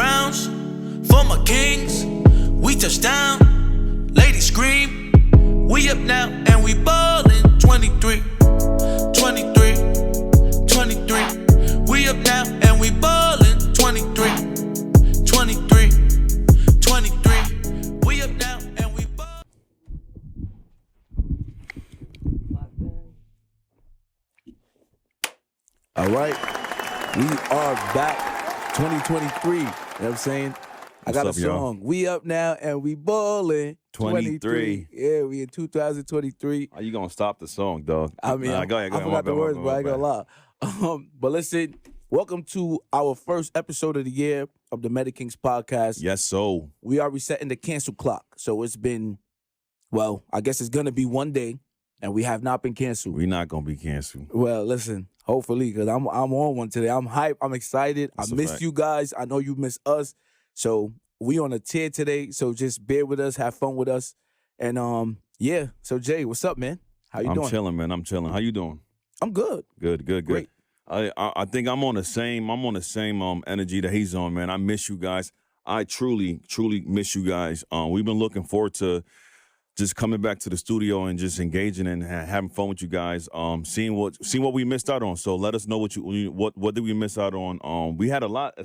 crowns for my kings. We touch down, ladies scream. We up now and we ballin'. 23, 23, 23. We up now and we ballin'. 23, 23, 23. We up now and we ballin'. All right, we are back, 2023. You know what I'm saying? I got a song. Y'all? We up now and we ballin'. 23. Yeah, we in 2023. How you gonna stop the song, dog? I mean, I forgot the words, but I ain't gonna lie. But listen, welcome to our first episode of the year of the Meta Kings podcast. Yes, so. We are resetting the cancel clock. So it's been, well, I guess it's gonna be one day, and we have not been canceled. We're not gonna be canceled. Well, listen, hopefully, because I'm on one today. I'm hyped. I'm excited. That's I missed you guys. I know you miss us. So we on a tear today. So just bear with us, have fun with us. And yeah. So Jay, what's up, man? How you doing? I'm chilling, man. I'm chilling. How you doing? I'm good. Good. Great. I think I'm on the same energy that he's on, man. I miss you guys. I truly miss you guys. We've been looking forward to just coming back to the studio and just engaging and having fun with you guys. Seeing what we missed out on. So let us know what did we miss out on. We had a lot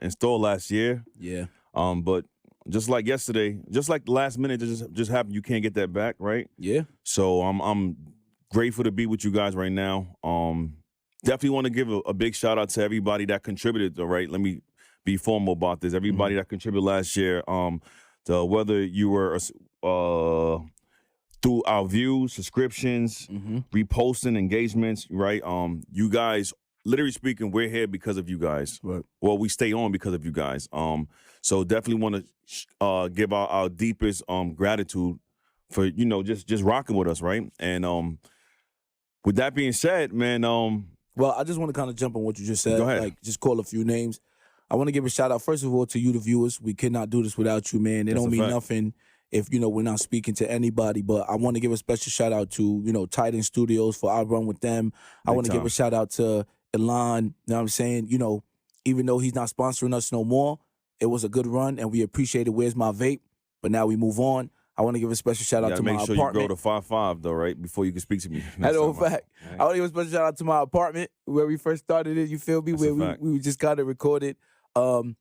installed last year. Yeah. But just like yesterday, just like the last minute just happened, you can't get that back, right? Yeah. So I'm grateful to be with you guys right now. Definitely want to give a big shout out to everybody that contributed. All right, let me be formal about this. Everybody that contributed last year. Whether you were through our views, subscriptions, reposting, engagements, right? You guys, literally speaking, we're here because of you guys. Right. Well, we stay on because of you guys. So definitely want to give our deepest gratitude for just rocking with us, right? And with that being said, man, well, I just want to kind of jump on what you just said. Go ahead. Like, just call a few names. I want to give a shout out, first of all, to you, the viewers. We cannot do this without you, man. It don't mean nothing if, we're not speaking to anybody. But I want to give a special shout out to, Titan Studios for our run with them. I want to give a shout out to Elon, you know what I'm saying? Even though he's not sponsoring us no more, it was a good run, and we appreciate it. Where's my vape? But now we move on. I want to give a special shout out to my apartment. Make sure you grow to 5'5", though, right? Before you can speak to me. That's a fact. Right. I want to give a special shout out to my apartment where we first started it, you feel me? That's where we just got it recorded. And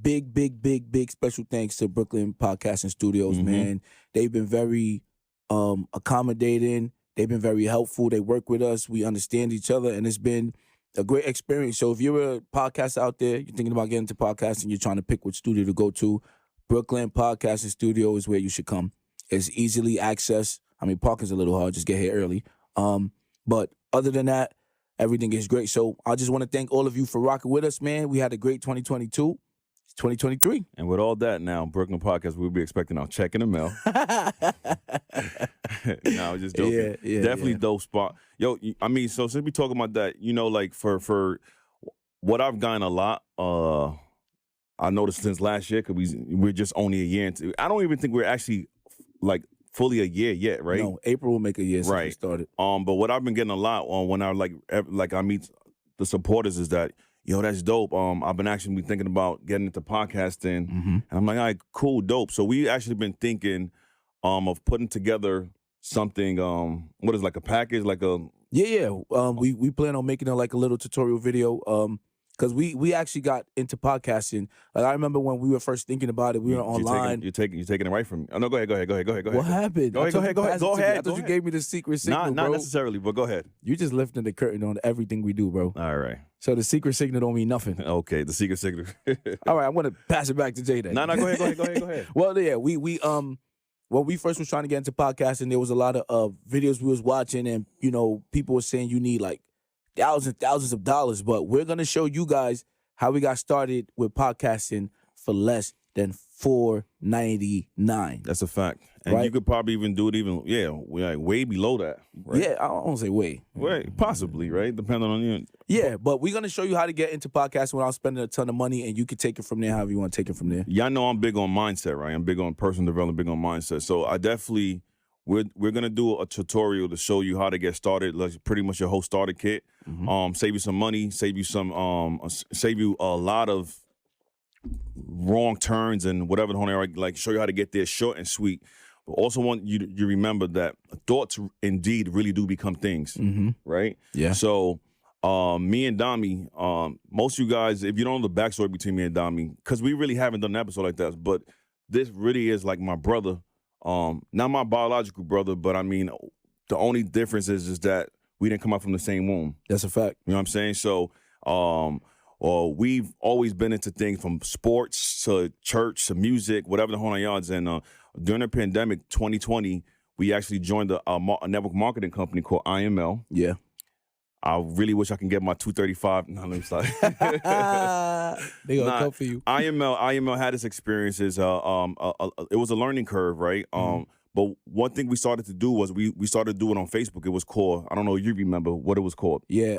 big special thanks to Brooklyn Podcasting Studios, man. They've been very accommodating. They've been very helpful. They work with us. We understand each other, and it's been a great experience. So if you're a podcaster out there, you're thinking about getting into podcasting, you're trying to pick which studio to go to, Brooklyn Podcasting Studio is where you should come. It's easily accessed. I mean, parking's a little hard. Just get here early. But other than that, everything is great. So I just want to thank all of you for rocking with us, man. We had a great 2022. It's 2023. And with all that now, Brooklyn Podcast, we'll be expecting our check in the mail. No, I was just joking. Yeah, definitely dope spot. Yo, I mean, so since we talking about that, like for what I've gotten a lot, I noticed since last year, because we're just only a year into. I don't even think we're actually like fully a year yet, right? No, April will make a year since we started. But what I've been getting a lot on when I like I meet the supporters is that, that's dope. I've been actually thinking about getting into podcasting, and I'm like, all right, cool, dope. So we actually been thinking of putting together something. What is like a package, like a we plan on making like a little tutorial video. Because we actually got into podcasting. Like, I remember when we were first thinking about it, we were online. You're taking it right from me. Oh, no, go ahead. What happened? Go ahead. I thought you gave me the secret signal, Not bro. necessarily, but go ahead. You just lifting the curtain on everything we do, bro. All right. So the secret signal don't mean nothing. Okay, the secret signal. All right, I'm going to pass it back to Jay then. No, go ahead. Well, yeah, we when we first was trying to get into podcasting, there was a lot of videos we was watching, and, people were saying you need like thousands of dollars, but we're going to show you guys how we got started with podcasting for less than $4.99. That's a fact. And you could probably even do it way below that. Right? Yeah, I don't say way. Possibly, right? Depending on you. Yeah, but we're going to show you how to get into podcasting without spending a ton of money, and you can take it from there however you want to take it from there. Yeah, I know I'm big on mindset, right? I'm big on personal development, big on mindset. So I definitely, we're going to do a tutorial to show you how to get started, like pretty much your whole starter kit. Save you some money, save you a lot of wrong turns and whatever the whole area, like show you how to get there short and sweet. But also want you to remember that thoughts indeed really do become things, right? Yeah. So me and Dami, most of you guys, if you don't know the backstory between me and Dami, because we really haven't done an episode like that, but this really is like my brother, not my biological brother, but I mean, the only difference is that we didn't come out from the same womb. That's a fact. You know what I'm saying? So we've always been into things from sports to church to music, whatever the whole nine yards. And during the pandemic, 2020, we actually joined a network marketing company called IML. Yeah. I really wish I can get my 235. No, let me stop. They gonna come for you. IML had its experiences. It was a learning curve, right? But one thing we started to do was we started doing on Facebook. It was called, I don't know if you remember what it was called. Yeah,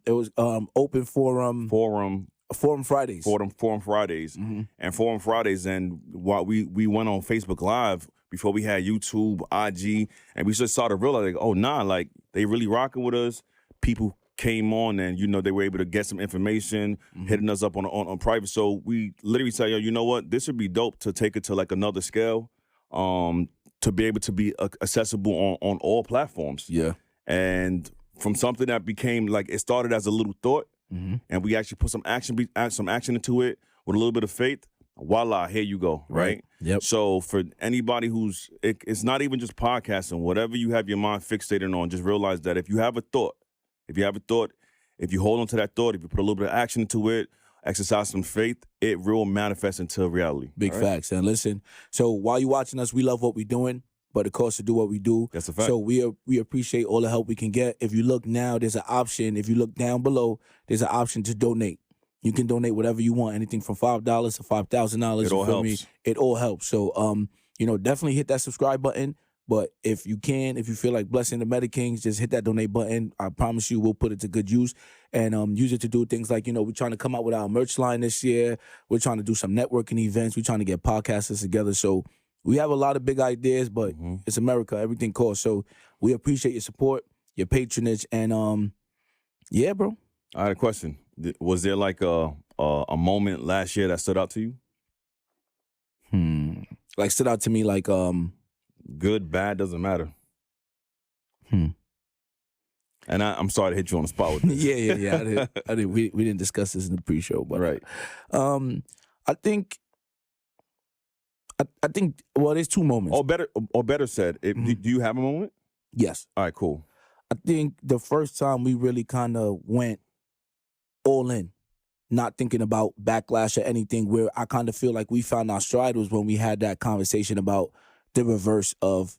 it was Open Forum Fridays. Forum Fridays. And Forum Fridays, and while we went on Facebook Live before we had YouTube, IG, and we just started realizing, like, oh nah, like they really rocking with us. People came on and, they were able to get some information, hitting us up on private. So we literally said, yo, you know what? This would be dope to take it to like another scale, to be able to be accessible on all platforms. Yeah. And from something that became like, it started as a little thought, and we actually put some action into it with a little bit of faith. Voila, here you go, right? Yep. So for anybody it's not even just podcasting, whatever you have your mind fixated on, just realize that if you have a thought, if you hold on to that thought, if you put a little bit of action into it, exercise some faith, it will manifest into reality. Big facts. And listen, so while you're watching us, we love what we're doing, but it costs to do what we do. That's a fact. So we appreciate all the help we can get. If you look now, there's an option. If you look down below, there's an option to donate. You can donate whatever you want, anything from $5 to $5,000. It all helps. It all helps. So, definitely hit that subscribe button. But if you feel like blessing the Medikings, just hit that donate button. I promise you we'll put it to good use and use it to do things like, we're trying to come out with our merch line this year. We're trying to do some networking events. We're trying to get podcasters together. So we have a lot of big ideas, but it's America. Everything costs. So we appreciate your support, your patronage, and yeah, bro. I had a question. Was there like a moment last year that stood out to you? Like stood out to me like good, bad, doesn't matter. And I'm sorry to hit you on the spot with this. Yeah. I did. We didn't discuss this in the pre-show, but right. I think. Well, there's two moments. Or better said, do you have a moment? Yes. All right, cool. I think the first time we really kind of went all in, not thinking about backlash or anything, where I kind of feel like we found our stride was when we had that conversation about the reverse of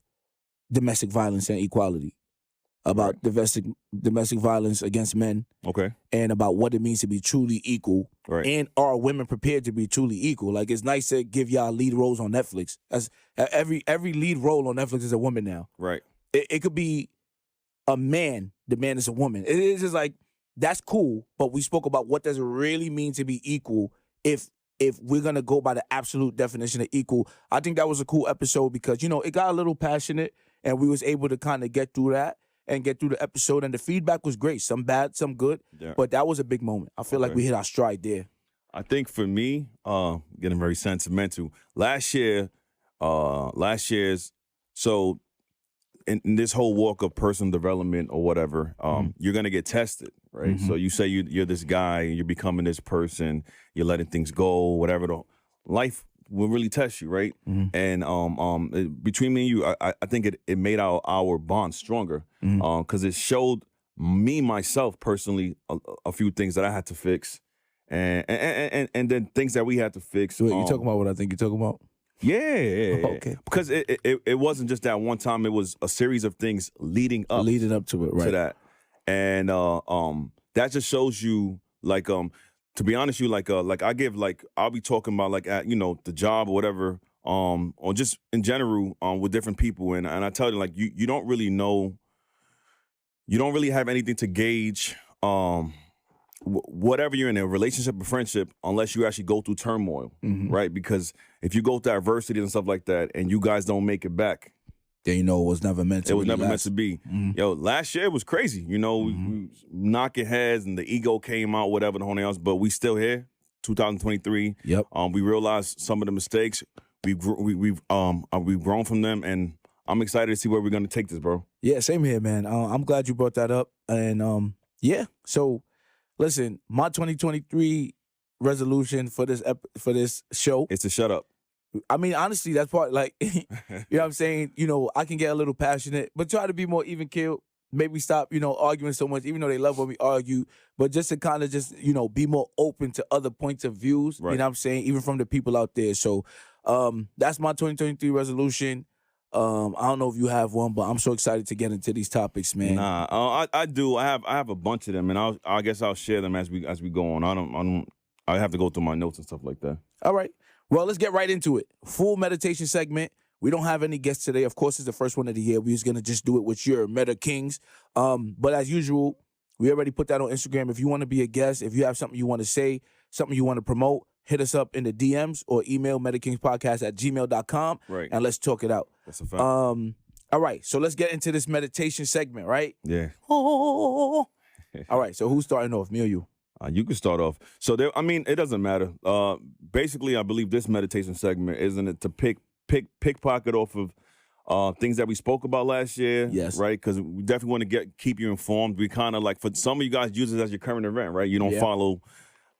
domestic violence and equality, about domestic violence against men, okay, and about what it means to be truly equal, right? And are women prepared to be truly equal? Like, it's nice to give y'all lead roles on Netflix. As every lead role on Netflix is a woman now, right? It could be a man. The man is a woman. It is just like, that's cool, but we spoke about what does it really mean to be equal if we're going to go by the absolute definition of equal. I think that was a cool episode because, it got a little passionate and we was able to kind of get through that and get through the episode, and the feedback was great. Some bad, some good, but that was a big moment. I feel like we hit our stride there. I think for me, getting very sentimental, last year's, so in this whole walk of personal development or whatever, you're going to get tested, right? So you say you're this guy, you're becoming this person, you're letting things go, whatever. Life will really test you, right? And between me and you, I think it made our bond stronger because it showed me, myself, personally, a few things that I had to fix and then things that we had to fix. Wait, you talking about what I think you're talking about? Yeah. Okay. Because it wasn't just that one time. It was a series of things leading up to it, right? To that, and that just shows you, like, to be honest, I give, like, I'll be talking about, like, at the job or whatever, or just in general, with different people, and I tell you, like, you don't really know, you don't really have anything to gauge, whatever you're in a relationship or friendship, unless you actually go through turmoil, right? Because if you go through adversity and stuff like that, and you guys don't make it back, then it was never meant to. It was never meant to be. Yo, last year was crazy. We knocking heads, and the ego came out, whatever the whole thing else. But we still here, 2023. Yep. We realized some of the mistakes. We've grown from them, and I'm excited to see where we're gonna take this, bro. Yeah, same here, man. I'm glad you brought that up. And yeah, so listen, my 2023 resolution for this show. It's to shut up. I mean, honestly, that's part like you know what I'm saying. You know, I can get a little passionate, but try to be more even keeled. Maybe stop, arguing so much, even though they love when we argue, but just to kind of just, be more open to other points of views, Right. you know what I'm saying, even from the people out there. So that's my 2023 resolution. I don't know if you have one, but I'm so excited to get into these topics, man. Nah, I do. I have a bunch of them, and I guess I'll share them as we go on. I have to go through my notes and stuff like that. All right. Well, let's get right into it. Full meditation segment. We don't have any guests today. Of course, it's the first one of the year. We're just going to just do it with your Meta Kings. But as usual, we already put that on Instagram. If you want to be a guest, if you have something you want to say, something you want to promote, hit us up in the DMs or email metakingspodcast@gmail.com. Right. And let's talk it out. That's a fact. All right. So let's get into this meditation segment, right? Yeah. Oh. All right. So who's starting off, me or you? You can start off. So it doesn't matter. Basically, I believe this meditation segment isn't it to pickpocket off of things that we spoke about last year. Yes. Right? Because we definitely want to keep you informed. We kind of like, for some of you guys, use it as your current event, right? You don't follow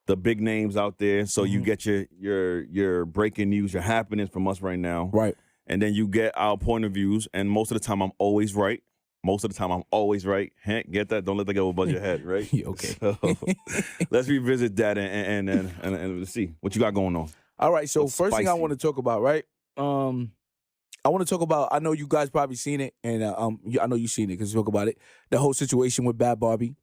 the big names out there. So you get your breaking news, your happenings from us right now. Right. And then you get our point of views. And most of the time, I'm always right. Hank, get that? Don't let that go above your head, right? Okay. So, let's revisit that and let's see what you got going on. All right. So What's first thing I spicy? want to talk about, right? I want to talk about. I know you guys probably seen it, and I know you've seen it because you talk about it. The whole situation with Bhad Bhabie,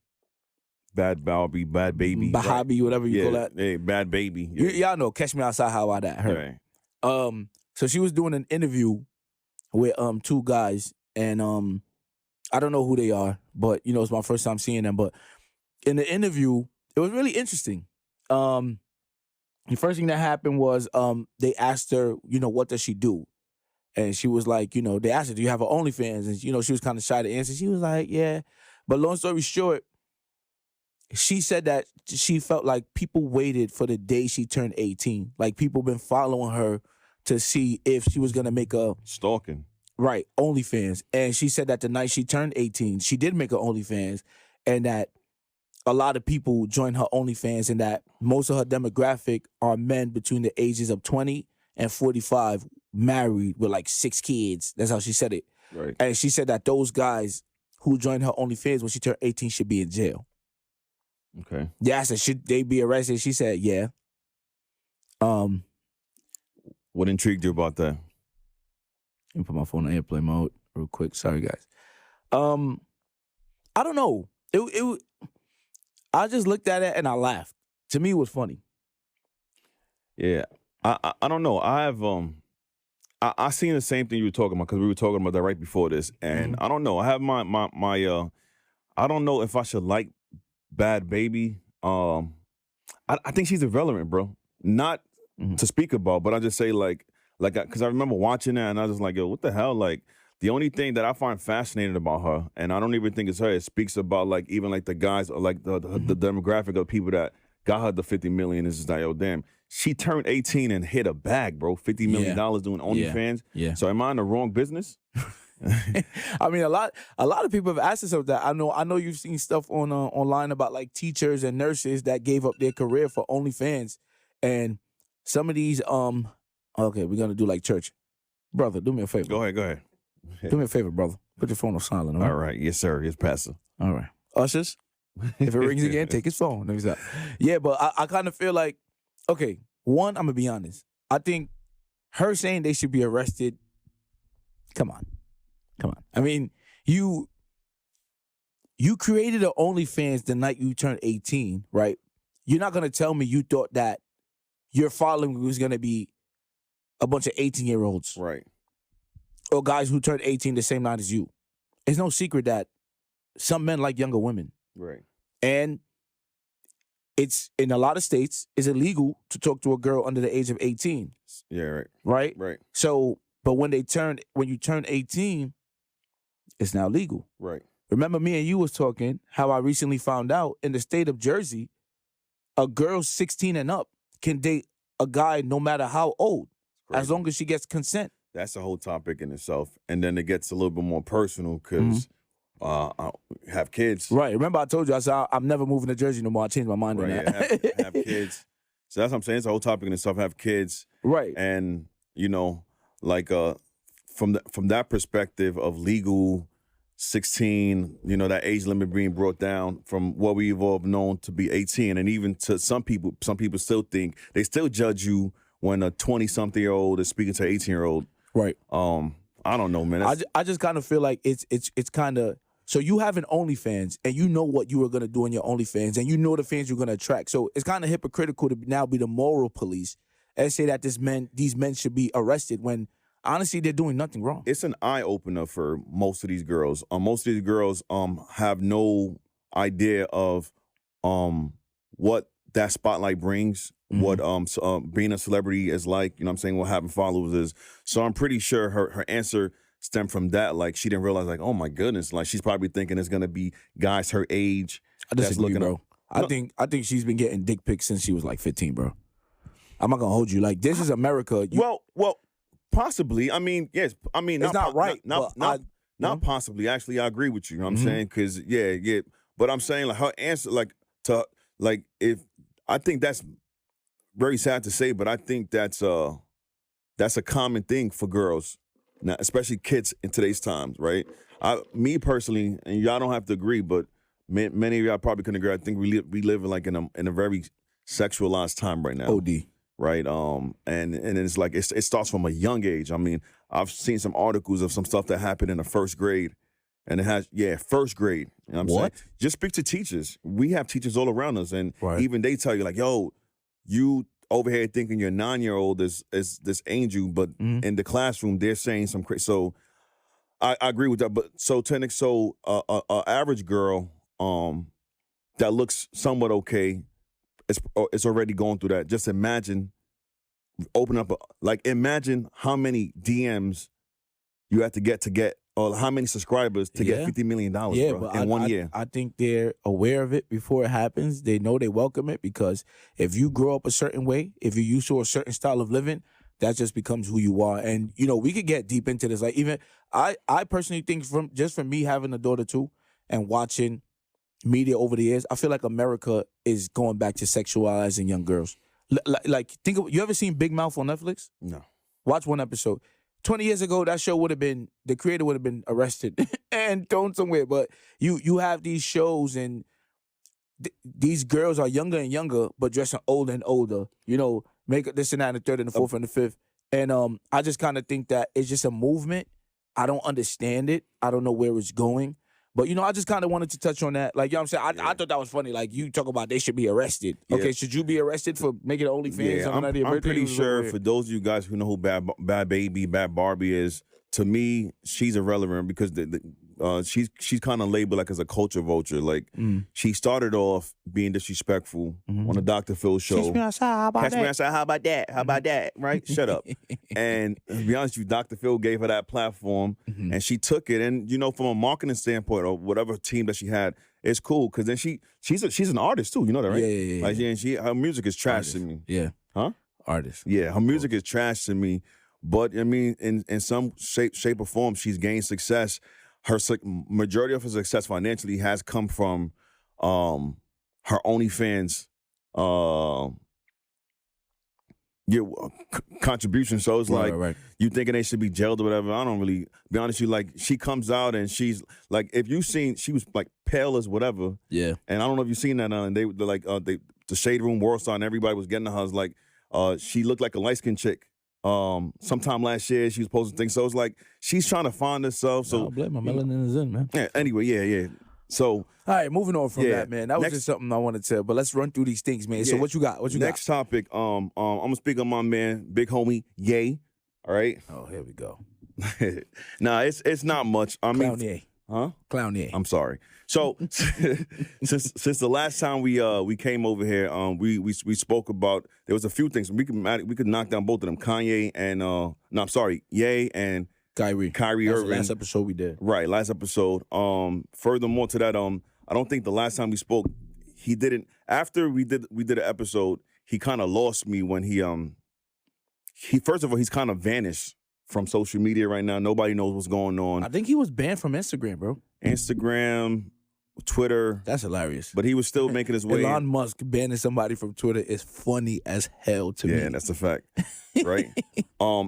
Bhad Bhabie, Bhad Baby, Bhad Bhabie, whatever you call that. Hey, Bhad Baby. Y'all know. Catch Me Outside. How about that? Her. Right. So she was doing an interview with two guys, and I don't know who they are, but it's my first time seeing them. But in the interview, it was really interesting. The first thing that happened was they asked her, what does she do? And she was like, they asked her, do you have an OnlyFans? And, she was kind of shy to answer. She was like, yeah. But long story short, she said that she felt like people waited for the day she turned 18. Like people been following her to see if she was going to make a... Stalking. Right, OnlyFans. And she said that the night she turned 18, she did make an OnlyFans, and that a lot of people joined her OnlyFans, and that most of her demographic are men between the ages of 20 and 45, married with like 6 kids. That's how she said it. Right. And she said that those guys who joined her OnlyFans when she turned 18 should be in jail. Okay. Yeah, I said, should they be arrested? She said, yeah. What intrigued you about that? Let me put my phone on airplane mode real quick. Sorry, guys. I don't know. I just looked at it and I laughed. To me, it was funny. Yeah. I don't know. I have I seen the same thing you were talking about because we were talking about that right before this, and I don't know. I have my I don't know if I should like Bhad Bhabie. I think she's irrelevant, bro. Not to speak about, but I just say like because I remember watching that and I was just like, yo, what the hell? Like the only thing that I find fascinating about her, and I don't even think it's her, it speaks about like even like the guys or like the demographic of people that got her the $50 million. It's just like, yo, damn. She turned 18 and hit a bag, bro. $50 million doing OnlyFans. Yeah. So am I in the wrong business? I mean, a lot of people have asked us of that. I know you've seen stuff on online about like teachers and nurses that gave up their career for OnlyFans, and some of these okay, we're gonna do like church, brother. Do me a favor. Go ahead. Do me a favor, brother. Put your phone on silent. All right, yes, sir. Yes, Pastor. All right, ushers. If it rings again, take his phone. Let me stop. Yeah, but I kind of feel like, okay, one, I'm gonna be honest. I think her saying they should be arrested. Come on. I mean, you created an OnlyFans the night you turned 18, right? You're not gonna tell me you thought that your following was gonna be a bunch of 18-year-olds, Right. or guys who turned 18 the same night as you. It's no secret that some men like younger women. Right. And it's, in a lot of states, it's illegal to talk to a girl under the age of 18. Yeah, right. Right? Right. So, but when you turn 18, it's now legal. Right. Remember me and you was talking how I recently found out in the state of Jersey, a girl 16 and up can date a guy no matter how old, as Crazy. long as she gets consent. That's a whole topic in itself. And then it gets a little bit more personal because I have kids. Right. Remember I told you, I said, I'm never moving to Jersey no more. I changed my mind on Right, that. yeah, have kids. So that's what I'm saying. It's a whole topic in itself. Have kids. Right. And, you know, like from that perspective of legal 16, you know, that age limit being brought down from what we've all known to be 18. And even to some people still think, they still judge you when a 20-something-year-old is speaking to an 18-year-old. Right. I don't know, man. I just kind of feel like it's kind of, so you have an OnlyFans and you know what you are going to do in your OnlyFans and you know the fans you're going to attract. So it's kind of hypocritical to now be the moral police and say that these men should be arrested when honestly they're doing nothing wrong. It's an eye opener for most of these girls. Most of these girls have no idea of what that spotlight brings, what being a celebrity is like, you know what I'm saying, what having followers is. So I'm pretty sure her answer stemmed from that. Like, she didn't realize, like, oh my goodness, like she's probably thinking it's gonna be guys her age. I disagree, looking bro. up. I think she's been getting dick pics since she was like 15, bro. I'm not gonna hold you. Like, this is America. Well, possibly. I mean, yes. I mean, it's not right. Not possibly. Actually, I agree with you. You know what I'm saying? Because yeah. But I'm saying, like, her answer, if I think that's very sad to say, but I think that's a common thing for girls, now, especially kids in today's times, right? Me personally, and y'all don't have to agree, but many of y'all probably couldn't agree. I think we live in a very sexualized time right now. OD. Right, and it's like it starts from a young age. I mean, I've seen some articles of some stuff that happened in the first grade, and it has first grade. You know what I'm saying? Just speak to teachers. We have teachers all around us, and even they tell you like, "Yo, you over here thinking your 9-year-old is this angel," but in the classroom they're saying some crazy. So I agree with that. But so a average girl that looks somewhat okay. It's already going through that. Just imagine, imagine how many DMs you have to get, or how many subscribers to get $50 million, bro, in 1 year. I think they're aware of it before it happens. They know they welcome it because if you grow up a certain way, if you're used to a certain style of living, that just becomes who you are. And, you know, we could get deep into this. Like, even I personally think from me having a daughter too and watching media over the years, I feel like America is going back to sexualizing young girls. Think of, you ever seen Big Mouth on Netflix? No. Watch one episode. 20 years ago, that show would have been, the creator would have been arrested and thrown somewhere. But you have these shows and these girls are younger and younger, but dressing older and older. You know, make this and that and the third and the fourth and the fifth. And I just kind of think that it's just a movement. I don't understand it. I don't know where it's going. But, you know, I just kind of wanted to touch on that. Like, you know what I'm saying? I thought that was funny. Like, you talk about they should be arrested. Yeah. Okay, should you be arrested for making OnlyFans? Yeah, I'm pretty sure for those of you guys who know who Bhad Bhabie is, to me, she's irrelevant because she's kind of labeled like as a culture vulture. Like, she started off being disrespectful on the Dr. Phil show. Catch me outside, how about that? Catch me outside, how about that? How about that? Right? Shut up. And to be honest with you, Dr. Phil gave her that platform, and she took it. And, you know, from a marketing standpoint or whatever team that she had, it's cool because then she's an artist too. You know that, right? Yeah. Like, and her music is trash to me. Yeah. Huh? Artist. Yeah, her music is trash to me. But, I mean, in some shape or form, she's gained success. Her majority of her success financially has come from her OnlyFans contribution. So it's like, you thinking they should be jailed or whatever. I don't really, be honest with you, like, she comes out and she's, like, if you've seen, she was, like, pale as whatever. Yeah. And I don't know if you've seen that, and they're like, the Shade Room World Star and everybody was getting to her. It's like, she looked like a light-skinned chick. Sometime last year she was posting things. So it's like she's trying to find herself. So I blame my melanin is in, man. Yeah. Anyway, yeah. So all right, moving on from that, man. That was just something I wanted to. But let's run through these things, man. So what you got? Next topic. I'm gonna speak on my man, big homie, Ye. All right. Oh, here we go. Nah, it's not much. I mean, Clown Ye. Huh? Clown Ye. I'm sorry. So since the last time we came over here, we spoke about, there was a few things we could knock down both of them, Kanye and Ye and Kyrie Irving. Last episode we did. Right, last episode. Furthermore to that, I don't think the last time we spoke, he didn't. After we did an episode, he kind of lost me when he first of all, he's kind of vanished from social media right now. Nobody knows what's going on. I think he was banned from Instagram, bro. Instagram, Twitter. That's hilarious. But he was still making his way. Elon Musk banning somebody from Twitter is funny as hell to me. Yeah, that's a fact, right?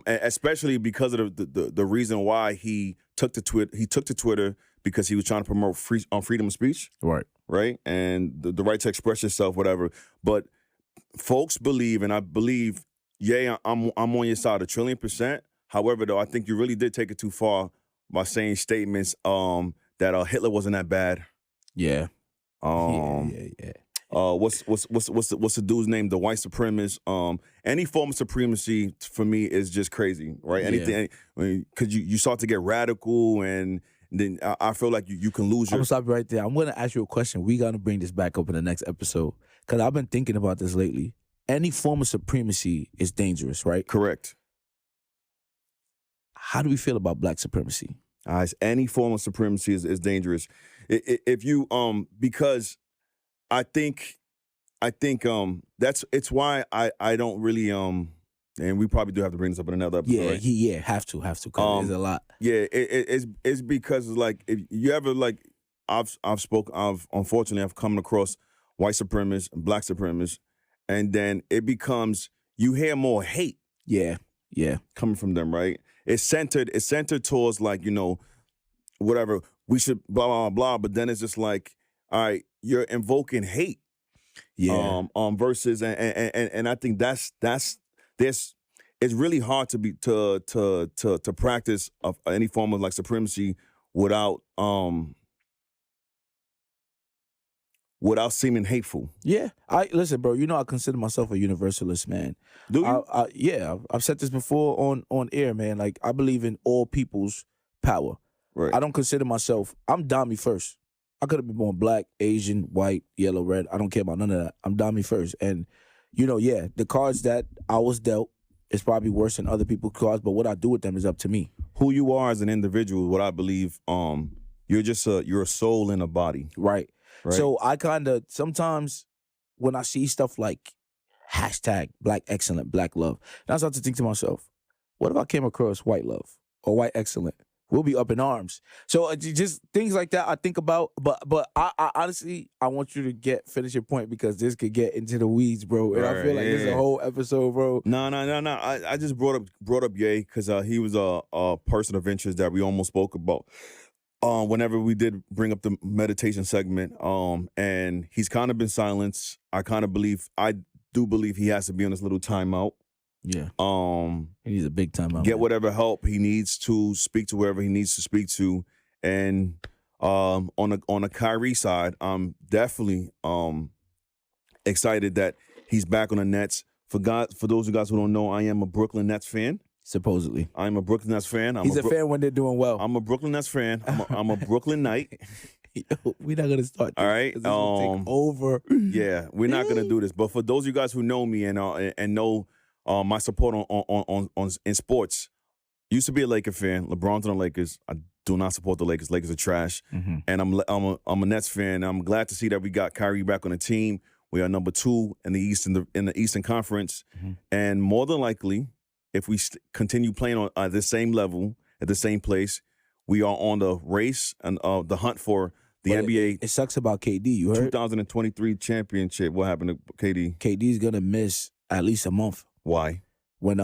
Especially because of the reason why he took to Twitter because he was trying to promote freedom of speech, right, and the right to express yourself, whatever. But folks believe, and I believe, I'm on your side 1,000,000,000%. However, though, I think you really did take it too far by saying statements that Hitler wasn't that bad. Yeah. What's the dude's name? The white supremacist. Any form of supremacy for me is just crazy, right? Anything, because you start to get radical, and then I feel like you can lose your. I'm gonna stop you right there. I'm gonna ask you a question. We gotta bring this back up in the next episode because I've been thinking about this lately. Any form of supremacy is dangerous, right? Correct. How do we feel about black supremacy? Any form of supremacy is dangerous. If you because I think it's why I don't really and we probably do have to bring this up in another episode. Yeah, right? yeah, have to. Cause there's a lot. Yeah, it's because like if you ever like unfortunately I've come across white supremacists and black supremacists, and then it becomes you hear more hate. Yeah. Coming from them, right? It's centered towards like, whatever, we should blah, blah, blah, but then it's just like, all right, you're invoking hate. Yeah. Versus and I think that's it's really hard to practice of any form of like supremacy without seeming hateful. Yeah. Listen, bro, I consider myself a universalist, man. Do you? Yeah, I've said this before on air, man. Like, I believe in all people's power. Right. I don't consider myself, I'm Dami first. I could have been born black, Asian, white, yellow, red. I don't care about none of that. I'm Dami first. And, the cards that I was dealt is probably worse than other people's cards, but what I do with them is up to me. Who you are as an individual, what I believe, you're a soul in a body. Right. Right. So I kind of, sometimes when I see stuff like hashtag black excellent, black love, and I start to think to myself, what if I came across white love or white excellent? We'll be up in arms. So just things like that I think about. But I honestly, I want you to finish your point because this could get into the weeds, bro. And I feel like this is a whole episode, bro. No. I just brought up Ye because he was a person of interest that we almost spoke about. Whenever we did bring up the meditation segment, and he's kind of been silenced. I do believe he has to be on this little timeout. Yeah. He needs a big timeout. Get whatever help he needs to, speak to wherever he needs to speak to. And on the Kyrie side, I'm definitely excited that he's back on the Nets. For those of you guys who don't know, I am a Brooklyn Nets fan. Supposedly. I'm a Brooklyn Nets fan. He's a fan when they're doing well. I'm a Brooklyn Nets fan. I'm a Brooklyn Knight. We're not gonna start this. All right. This will take over. Yeah, we're not gonna do this. But for those of you guys who know me and know my support on in sports, used to be a Laker fan. LeBron's on the Lakers. I do not support the Lakers. Lakers are trash. Mm-hmm. And I'm a Nets fan. I'm glad to see that we got Kyrie back on the team. We are number 2 in the Eastern Conference, and more than likely, if we continue playing on the same level at the same place, we are on the race and the hunt for the NBA. It sucks about KD. You heard 2023 championship. What happened to KD? KD's gonna miss at least a month. Why? When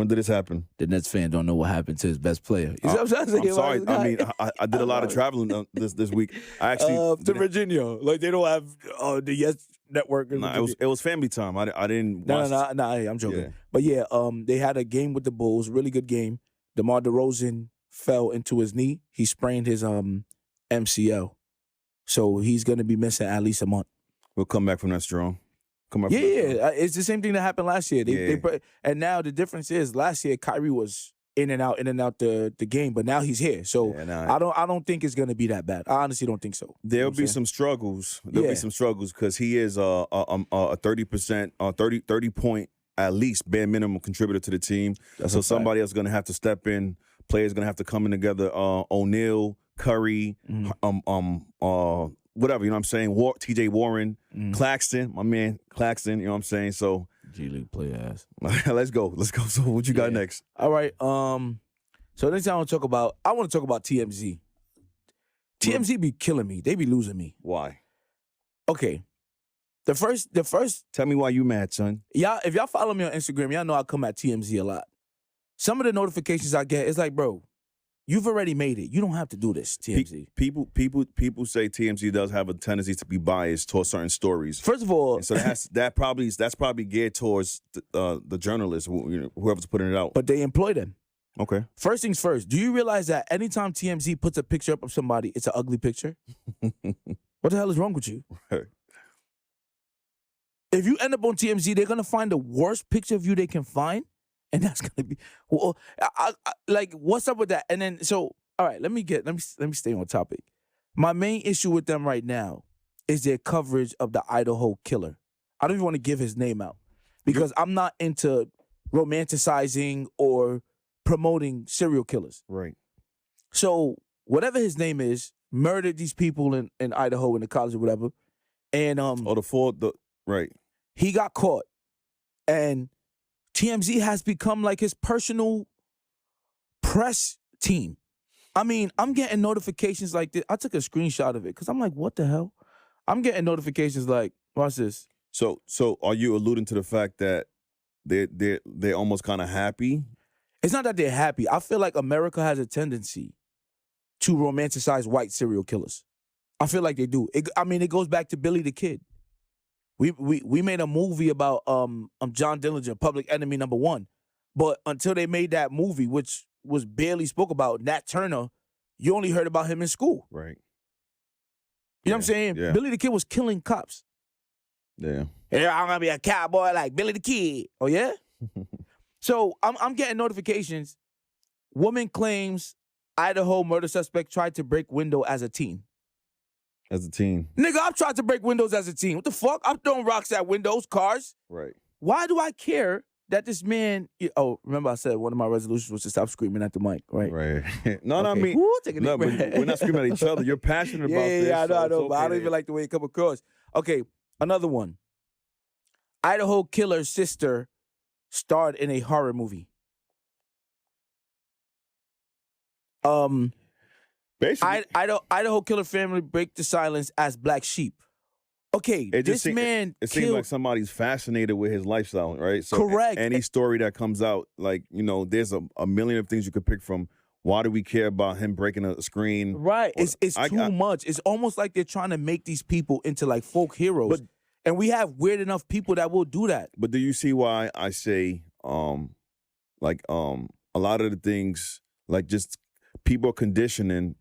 did this happen? The Nets fan don't know what happened to his best player. You see what I'm saying? I'm sorry. I mean, I did a lot of traveling this week. I actually to Virginia. Like they don't have the Yes Network. Nah, it was family time. I didn't. No, I'm joking. Yeah. But yeah, they had a game with the Bulls. Really good game. DeMar DeRozan fell into his knee. He sprained his MCL, so he's gonna be missing at least a month. We'll come back from that strong. It's the same thing that happened last year. And now the difference is last year Kyrie was in and out the game, but now he's here. So I don't think it's gonna be that bad. I honestly don't think so. There'll be some struggles. There'll be some struggles because he is a 30%, 30 point at least bare minimum contributor to the team. So somebody else is gonna have to step in. Players gonna have to come in together. O'Neal, Curry, whatever, you know what I'm saying? TJ Warren, Claxton, my man Claxton, you know what I'm saying? So G League play ass. let's go. So what you got next? All right. So next time I want to talk about TMZ. TMZ be killing me. They be losing me. Why? Okay. The first Tell me why you mad, son. y'all, if y'all follow me on Instagram, y'all know I come at TMZ a lot. Some of the notifications I get, it's like, bro, you've already made it. You don't have to do this, TMZ. People say TMZ does have a tendency to be biased towards certain stories. First of all, And so that's probably geared towards the journalists, whoever's putting it out. but they employ them. Okay. First things first, do you realize that anytime TMZ puts a picture up of somebody, it's an ugly picture? What the hell is wrong with you? Right. If you end up on TMZ, they're gonna find the worst picture of you they can find, and that's gonna be like, what's up with that? And then so, all right, let me stay on topic. My main issue with them right now is their coverage of the Idaho killer. I don't even want to give his name out because I'm not into romanticizing or promoting serial killers. Right. So whatever his name is, murdered these people in Idaho in the college or whatever, and right. he got caught, and TMZ has become like his personal press team. I mean, I'm getting notifications like this. I took a screenshot of it because I'm like, what the hell? I'm getting notifications like, watch this. So are you alluding to the fact that they're almost kind of happy? It's not that they're happy. I feel like America has a tendency to romanticize white serial killers. I feel like they do. It goes back to Billy the Kid. We made a movie about John Dillinger, Public Enemy #1. But until they made that movie, which was barely spoke about, Nat Turner, you only heard about him in school. Right. You know what I'm saying? Yeah. Billy the Kid was killing cops. Yeah. Yeah, I'm gonna be a cowboy like Billy the Kid. Oh yeah? So I'm getting notifications. Woman claims Idaho murder suspect tried to break window as a teen. As a teen. Nigga, I've tried to break windows as a teen. What the fuck? I'm throwing rocks at windows, cars. Right. Why do I care that this man... Oh, remember I said one of my resolutions was to stop screaming at the mic, right? Right. No, Okay. I mean... Woo, take a No, deep but breath. we're not screaming at each other. You're passionate about this. Yeah, I know, so but I don't okay. even like the way it come across. Okay, another one. Idaho killer's sister starred in a horror movie. Basically, Idaho killer family break the silence as black sheep. Okay, it this just man it seems killed... like somebody's fascinated with his lifestyle, right? So Correct. Any story that comes out, like, there's a million of things you could pick from. Why do we care about him breaking a screen? Right. It's too much. It's almost like they're trying to make these people into like folk heroes. And we have weird enough people that will do that. But do you see why I say, a lot of the things, like, just people are conditioned and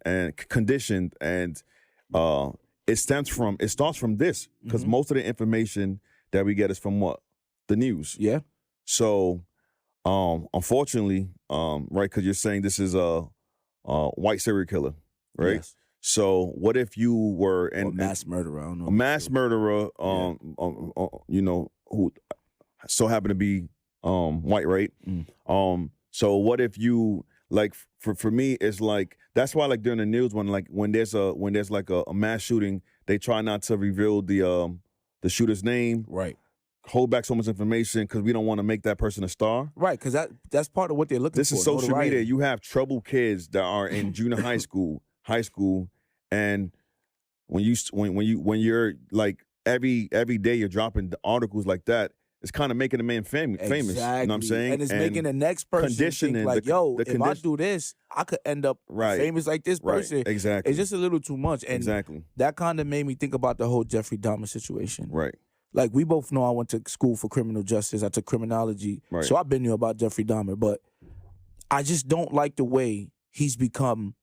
it starts from this, because most of the information that we get is from what? The news. Yeah. So, unfortunately, right, because you're saying this is a white serial killer, right? Yes. So what if you were Or mass murderer? I don't know. a mass murderer, who so happened to be white, right? So what if you, like, for me, it's like, that's why, like, during the news, when there's like a mass shooting, they try not to reveal the shooter's name, Right. hold back so much information because we don't want to make that person a star. Right, because that's part of what they're looking for. This is social notoriety. media. You have troubled kids that are in junior high school, and when you're like every day you're dropping articles like that, it's kind of making a man famous. Exactly. You know what I'm saying? And it's making the next person conditioning, think like, if I do this, I could end up Right. famous like this person. Right. Exactly. It's just a little too much. And Exactly. that kind of made me think about the whole Jeffrey Dahmer situation. Right. Like, we both know I went to school for criminal justice. I took criminology. Right. So I've been here about Jeffrey Dahmer. But I just don't like the way he's become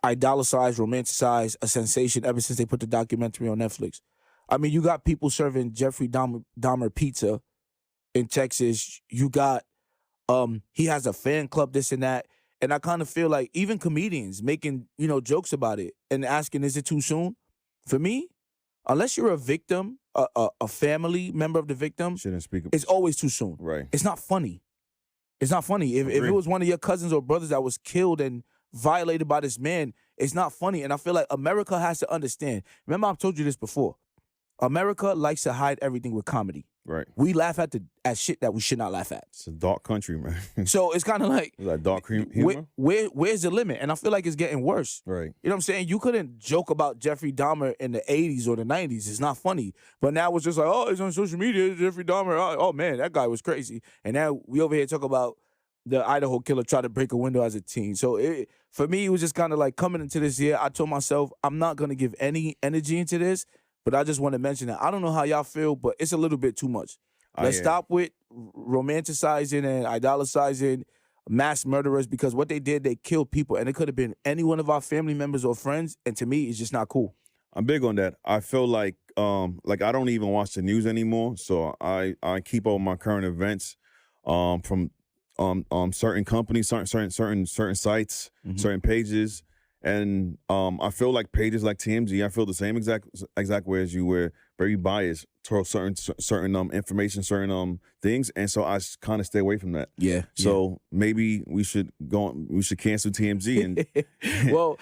idolicized, romanticized, a sensation ever since they put the documentary on Netflix. I mean, you got people serving Jeffrey Dahmer pizza in Texas. You got, he has a fan club, this and that. And I kind of feel like even comedians making, jokes about it and asking, is it too soon? For me, unless you're a victim, a family member of the victim, Shouldn't speak. it's always too soon. Right. It's not funny. It's not funny. If it was one of your cousins or brothers that was killed and violated by this man, it's not funny. And I feel like America has to understand. Remember, I've told you this before. America likes to hide everything with comedy. Right. We laugh at shit that we should not laugh at. It's a dark country, man. So it's kind of like, Is that dark humor? where's the limit? And I feel like it's getting worse. Right. You know what I'm saying? You couldn't joke about Jeffrey Dahmer in the 80s or the 90s. It's not funny. But now it's just like, oh, it's on social media, Jeffrey Dahmer. Oh man, that guy was crazy. And now we over here talk about the Idaho killer tried to break a window as a teen. So for me, it was just kind of like coming into this year, I told myself, I'm not going to give any energy into this. But I just want to mention that. I don't know how y'all feel, but it's a little bit too much. Let's stop with romanticizing and idolicizing mass murderers, because what they did, they killed people. And it could have been any one of our family members or friends. And to me, it's just not cool. I'm big on that. I feel like I don't even watch the news anymore. So I keep up with my current events from certain companies, certain sites, certain pages. And I feel like pages like TMZ, I feel the same exact way as you, were very biased towards certain information, certain things, and so I kind of stay away from that. Yeah. So maybe we should cancel TMZ and well,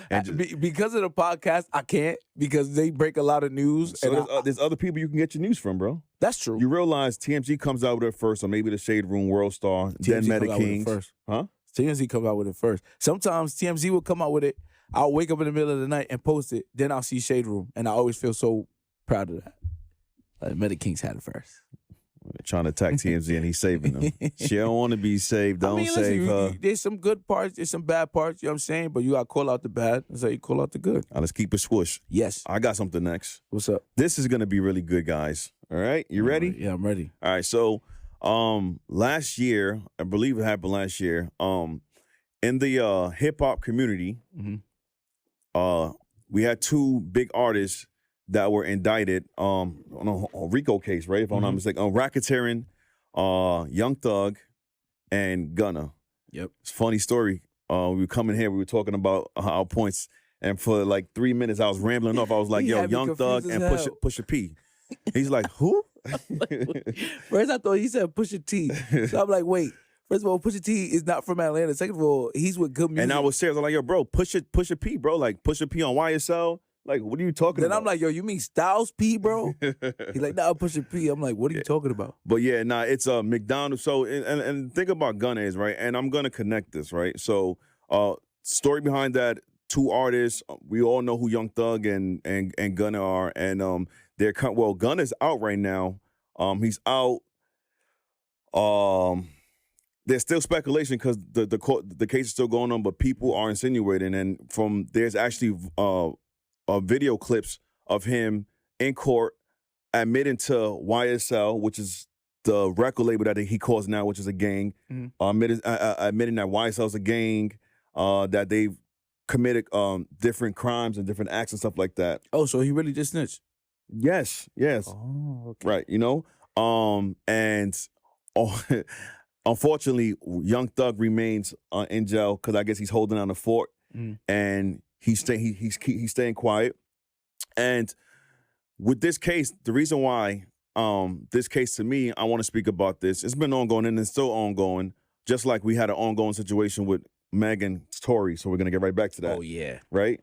because of the podcast, I can't, because they break a lot of news. So there's other people you can get your news from, bro. That's true. You realize TMZ comes out with it first, or maybe the Shade Room, World Star, then Meta Kings. Huh? TMZ comes out with it first. Sometimes TMZ will come out with it. I'll wake up in the middle of the night and post it. Then I'll see Shade Room. And I always feel so proud of that. Meta Kings had it first. They're trying to attack TMZ and he's saving them. She don't want to be saved. Don't save her. There's some good parts. There's some bad parts. You know what I'm saying? But you got to call out the bad. That's how you call out the good. Let's keep it swoosh. Yes. I got something next. What's up? This is going to be really good, guys. All right? You ready? Yeah, I'm ready. All right. So last year, I believe it happened last year, in the hip-hop community, we had two big artists that were indicted on a RICO case, right? If I'm not mistaken, racketeering, Young Thug, and Gunna. Yep. It's a funny story. We were coming here, we were talking about our points, and for like 3 minutes, I was rambling off. I was like, yo, Young Thug and Pusha P. He's like, who? First, I thought he said Pusha T. So I'm like, wait. First of all, Pusha T is not from Atlanta. Second of all, he's with good music. And I was serious. I'm like, yo, bro, Pusha P, bro. Like, Pusha P on YSL. Like, what are you talking about? Then I'm like, yo, you mean Styles P, bro? He's like, nah, Pusha P. I'm like, what are you talking about? But yeah, nah, it's McDonald's. So, and think about Gunna is, right? And I'm going to connect this, right? So, story behind that, two artists. We all know who Young Thug and Gunna are. And Gunna's out right now. He's out. There's still speculation because the case is still going on, but people are insinuating, and there's actually video clips of him in court admitting to YSL, which is the record label that he calls now, which is a gang, admitting that YSL is a gang, that they've committed different crimes and different acts and stuff like that. Oh, so he really just snitched? Yes. Oh, okay. Right, unfortunately, Young Thug remains in jail because I guess he's holding down the fort, and he's staying quiet. And with this case, the reason why this case, to me, I want to speak about this. It's been ongoing and it's still ongoing, just like we had an ongoing situation with Megan Tory. So we're gonna get right back to that. Oh yeah, right.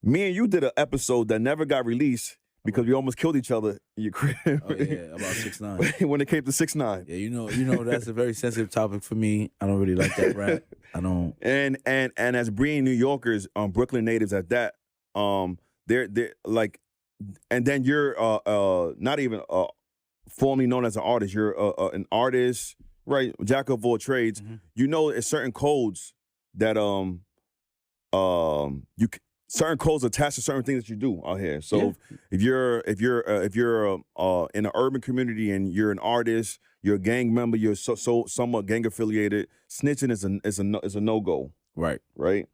Me and you did an episode that never got released because we almost killed each other in your crib. Oh yeah, about 6ix9ine. When it came to 6ix9ine. Yeah, you know that's a very sensitive topic for me. I don't really like that rap. I don't. And as being New Yorkers, Brooklyn natives at that, they're like, and then you're not even formally known as an artist. You're an artist, right? Jack of all trades. You know, it's certain codes that certain codes attached to certain things that you do out here. So if you're in an urban community and you're an artist, you're a gang member, you're so somewhat gang affiliated, snitching is a no-go. Right. Right.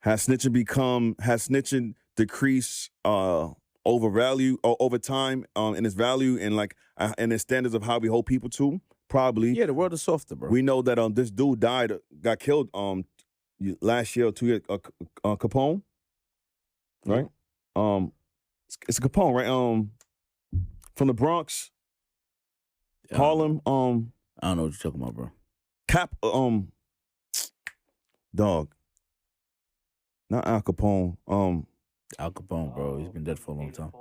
Has snitching decreased over time in its value and its standards of how we hold people to? Probably. Yeah, the world is softer, bro. We know that this dude got killed last year or 2 years, Capone, right? It's a Capone, right? From the Bronx, Harlem. I don't know what you're talking about, bro. Dog. Not Al Capone. Al Capone, bro. He's been dead for a long time.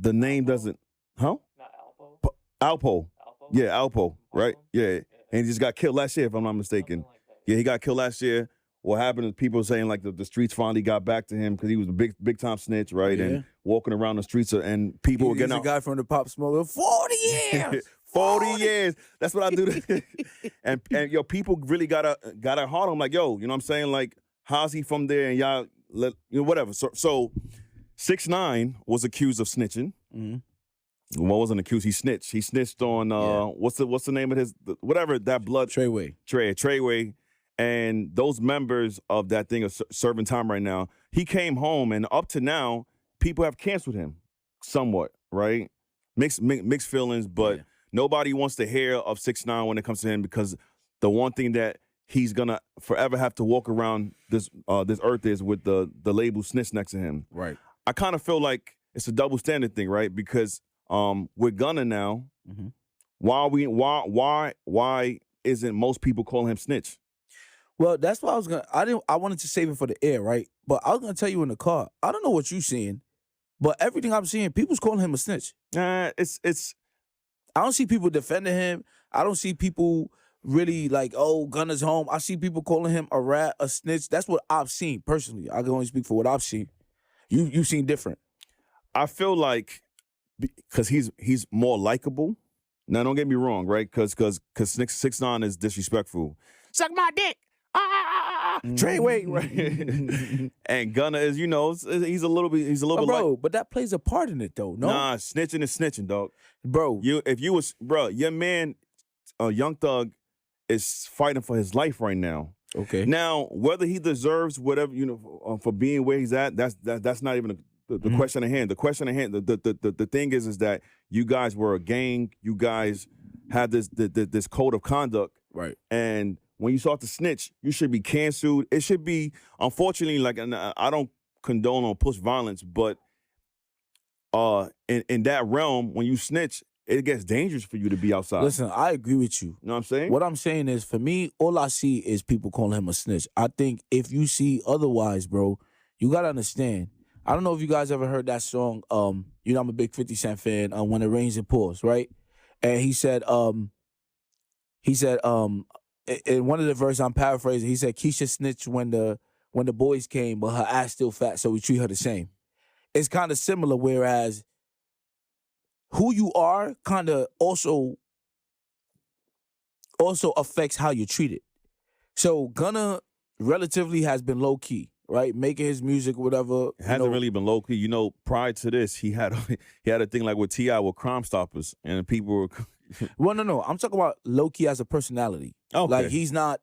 The name doesn't. Huh? Not Alpo. Alpo. Alpo. Yeah, Alpo. Right. Yeah, and he just got killed last year, if I'm not mistaken. Something like that. Yeah, he got killed last year. What happened is people saying like the streets finally got back to him because he was a big time snitch, right? Yeah. And walking around the streets and people were He's getting a out. guy from the Pop Smoke. 40 years. 40 years. That's what I do. and yo, people really got a hard on him. Like, yo, you know what I'm saying? Like, how's he from there? And y'all whatever. So 6ix9ine was accused of snitching. Mm-hmm. What wasn't accused? He snitched. He snitched on what's the name of his whatever that blood Treyway. And those members of that thing are serving time right now. He came home, and up to now, people have canceled him somewhat, right? Mixed feelings, but nobody wants to hear of 6ix9ine when it comes to him because the one thing that he's gonna forever have to walk around this earth is with the label snitch next to him. Right. I kind of feel like it's a double standard thing, right? Because with Gunna now, Mm-hmm. why isn't most people calling him snitch? Well, that's what I wanted to save it for the air, right? But I was gonna tell you in the car. I don't know what you're seeing, but everything I'm seeing, people's calling him a snitch. It's I don't see people defending him. I don't see people really like, oh, Gunna's home. I see people calling him a rat, a snitch. That's what I've seen personally. I can only speak for what I've seen. You've seen different. I feel like because he's more likable. Now, don't get me wrong, right? Because 6ix9ine is disrespectful. Suck my dick. Treyway, right? And Gunna is, he's a little bit bro, but that plays a part in it though. No, nah, snitching is snitching, dog. Bro, your man, Young Thug, is fighting for his life right now. Okay. Now, whether he deserves whatever for being where he's at, that's not even the question at hand. The question at hand, the thing is that you guys were a gang. You guys had this code of conduct, right? And when you start to snitch, you should be canceled. It should be, unfortunately, like, and I don't condone or push violence, but in that realm, when you snitch, it gets dangerous for you to be outside. Listen, I agree with you. You know what I'm saying? What I'm saying is, for me, all I see is people calling him a snitch. I think if you see otherwise, bro, you gotta understand. I don't know if you guys ever heard that song. I'm a big 50 Cent fan. When it rains, it pours, right? And he said, in one of the verses, I'm paraphrasing, he said, Keisha snitched when the boys came, but her ass still fat, so we treat her the same. It's kind of similar, whereas who you are kind of also affects how you're treated. So Gunna relatively has been low-key, right? Making his music, whatever. It hasn't really been low-key. Prior to this, he had a thing like with T.I. with Crime Stoppers, and people were... Well, no. I'm talking about low-key as a personality. Okay. Like, he's not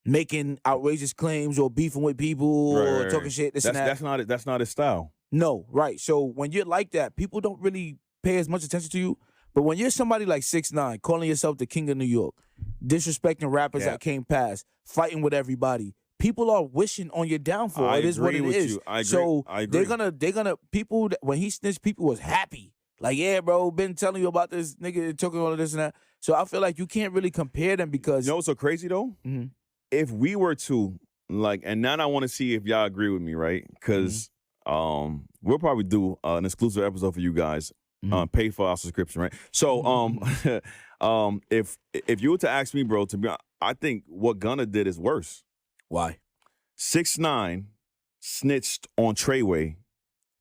making outrageous claims or beefing with people or talking shit, and that. That's not his style. No, right. So when you're like that, people don't really pay as much attention to you. But when you're somebody like 6ix9ine, calling yourself the king of New York, disrespecting rappers that came past, fighting with everybody, people are wishing on your downfall. It is what it is. I agree. So I agree. they're gonna people when he snitched, people was happy. Like, yeah, bro, been telling you about this nigga talking all of this and that. So I feel like you can't really compare them because You know what's so crazy though? Mm-hmm. If we were to and now I want to see if y'all agree with me, right? Because we'll probably do an exclusive episode for you guys. Pay for our subscription, right? So if you were to ask me, bro, to be honest, I think what Gunna did is worse. Why? 6ix9ine snitched on Treyway,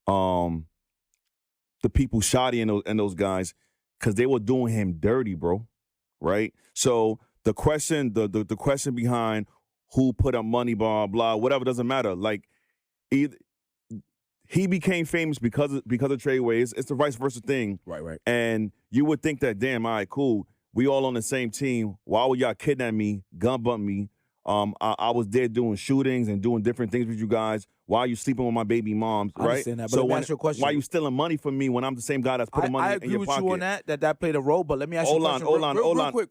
the people Shotty and those guys, because they were doing him dirty, bro. Right? So the question behind who put up money, blah blah, whatever, doesn't matter. Like, either he became famous because of Treyway. It's the vice versa thing. Right. And you would think that, damn, all right, cool. We all on the same team. Why would y'all kidnap me, gun bump me? I was there doing shootings and doing different things with you guys. Why are you sleeping with my baby moms, I right? understand that, but let me ask you a question. Why are you stealing money from me when I'm the same guy that's putting money in your pocket? I agree with you on that played a role, but let me ask you a question. Hold on. Real quick.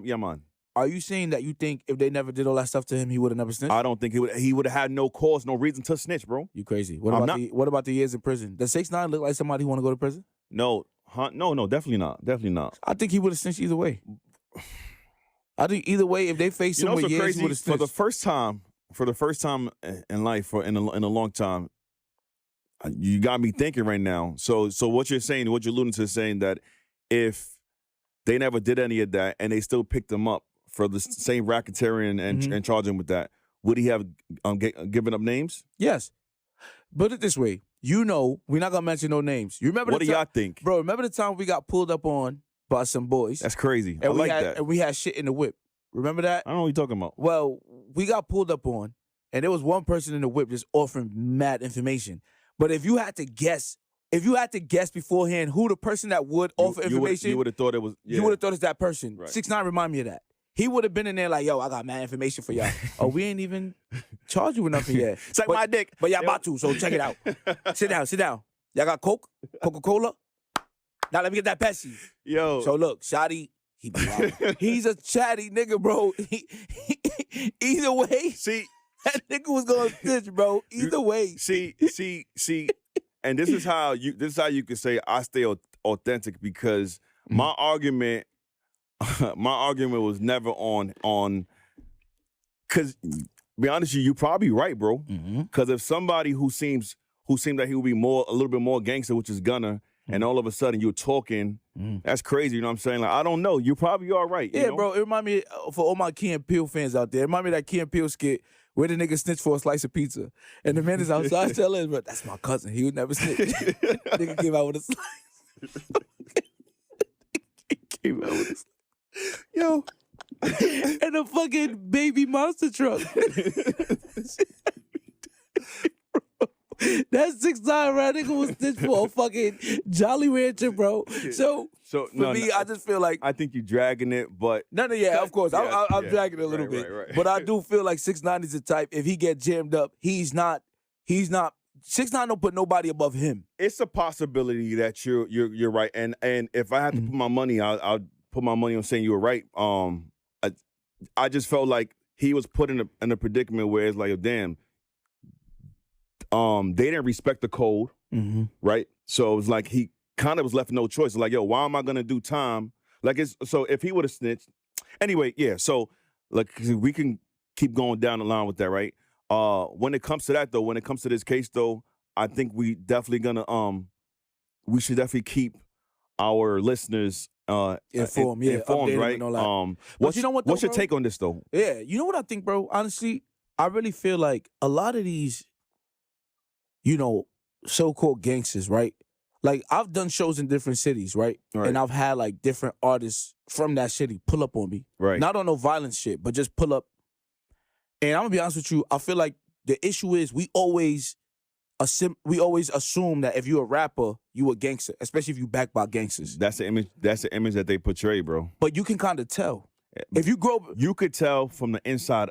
Yeah, man. Are you saying that you think if they never did all that stuff to him, he would have never snitched? I don't think he would have had no cause, no reason to snitch, bro. You crazy. What about the years in prison? Does 6ix9ine look like somebody who want to go to prison? No, definitely not. Definitely not. I think he would have snitched either way. I think either way, if they face him with years, he would have for the first time in life, in a long time, you got me thinking right now. So what you're saying, what you're alluding to, is saying that if they never did any of that and they still picked him up for the same racketeering and charged him with that, would he have given up names? Yes. Put it this way. You know, we're not going to mention no names. You remember what do y'all think? Bro, remember the time we got pulled up on by some boys? That's crazy. I like that. And we had shit in the whip. Remember that? I don't know what you're talking about. Well, we got pulled up on, and there was one person in the whip just offering mad information. But if you had to guess beforehand who the person that would offer information, you would have thought it was. Yeah. You would have thought it's that person. Right. 6ix9ine remind me of that. He would have been in there like, yo, I got mad information for y'all. Oh, we ain't even charged you with nothing yet. Suck my dick. But y'all about to, so check it out. Sit down. Y'all got Coke? Coca-Cola? Now let me get that Pepsi. Yo. So look, Shotty, he be wild. He's a chatty nigga, bro. Either way, see, that nigga was gonna snitch, bro. Either way. See, and this is how you can say I stay authentic, because my argument was never on because be honest with you, you're probably right, bro. Because if somebody who seems like he would be a little bit more gangster, which is Gunna, and all of a sudden you're talking, that's crazy, you know what I'm saying? Like, I don't know. You probably are right. Yeah, you know? bro. It remind me, for all my Key and Peele fans out there, it remind me of that Key and Peele skit where the nigga snitched for a slice of pizza. And the man is outside telling him, that's my cousin. He would never snitch. Nigga came out with a slice. Came out with a slice. Yo. And a fucking baby monster truck. That 6ix9ine right nigga was snitched for a fucking Jolly Rancher, bro. So for me, I just feel like I think you're dragging it, but yeah, of course, I'm dragging it a little bit, right. But I do feel like 6ix9ine is the type. If he get jammed up, he's not. 6ix9ine don't put nobody above him. It's a possibility that you're right, and if I had to put my money, I'll put my money on saying you were right. I just felt like he was put in a predicament where it's like, oh, damn. They didn't respect the code, right? So it was like he kind of was left no choice. Like, yo, why am I gonna do time? Like, so if he would have snitched, anyway, yeah. So like we can keep going down the line with that, right? When it comes to that though, when it comes to this case though, I think we definitely gonna we should definitely keep our listeners informed, right? What's your take on this though? Yeah, you know what I think, bro? Honestly, I really feel like a lot of these, so-called gangsters, right? Like, I've done shows in different cities, right? And I've had, like, different artists from that city pull up on me. Right. Not on no violent shit, but just pull up. And I'm going to be honest with you, I feel like the issue is we always assume that if you're a rapper, you a gangster, especially if you backed by gangsters. That's the image that they portray, bro. But you can kind of tell. If you grow up, you could tell from the inside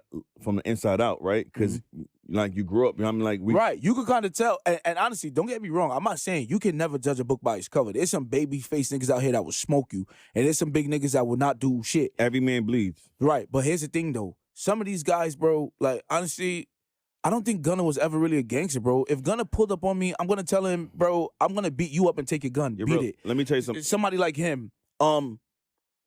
out, right? Because like you grew up, I'm like, right. You could kind of tell, and honestly, don't get me wrong. I'm not saying you can never judge a book by its cover. There's some baby face niggas out here that will smoke you, and there's some big niggas that will not do shit. Every man bleeds, right? But here's the thing, though. Some of these guys, bro, like honestly, I don't think Gunna was ever really a gangster, bro. If Gunna pulled up on me, I'm gonna tell him, bro, I'm gonna beat you up and take your gun. Beat it. Let me tell you something. Somebody like him,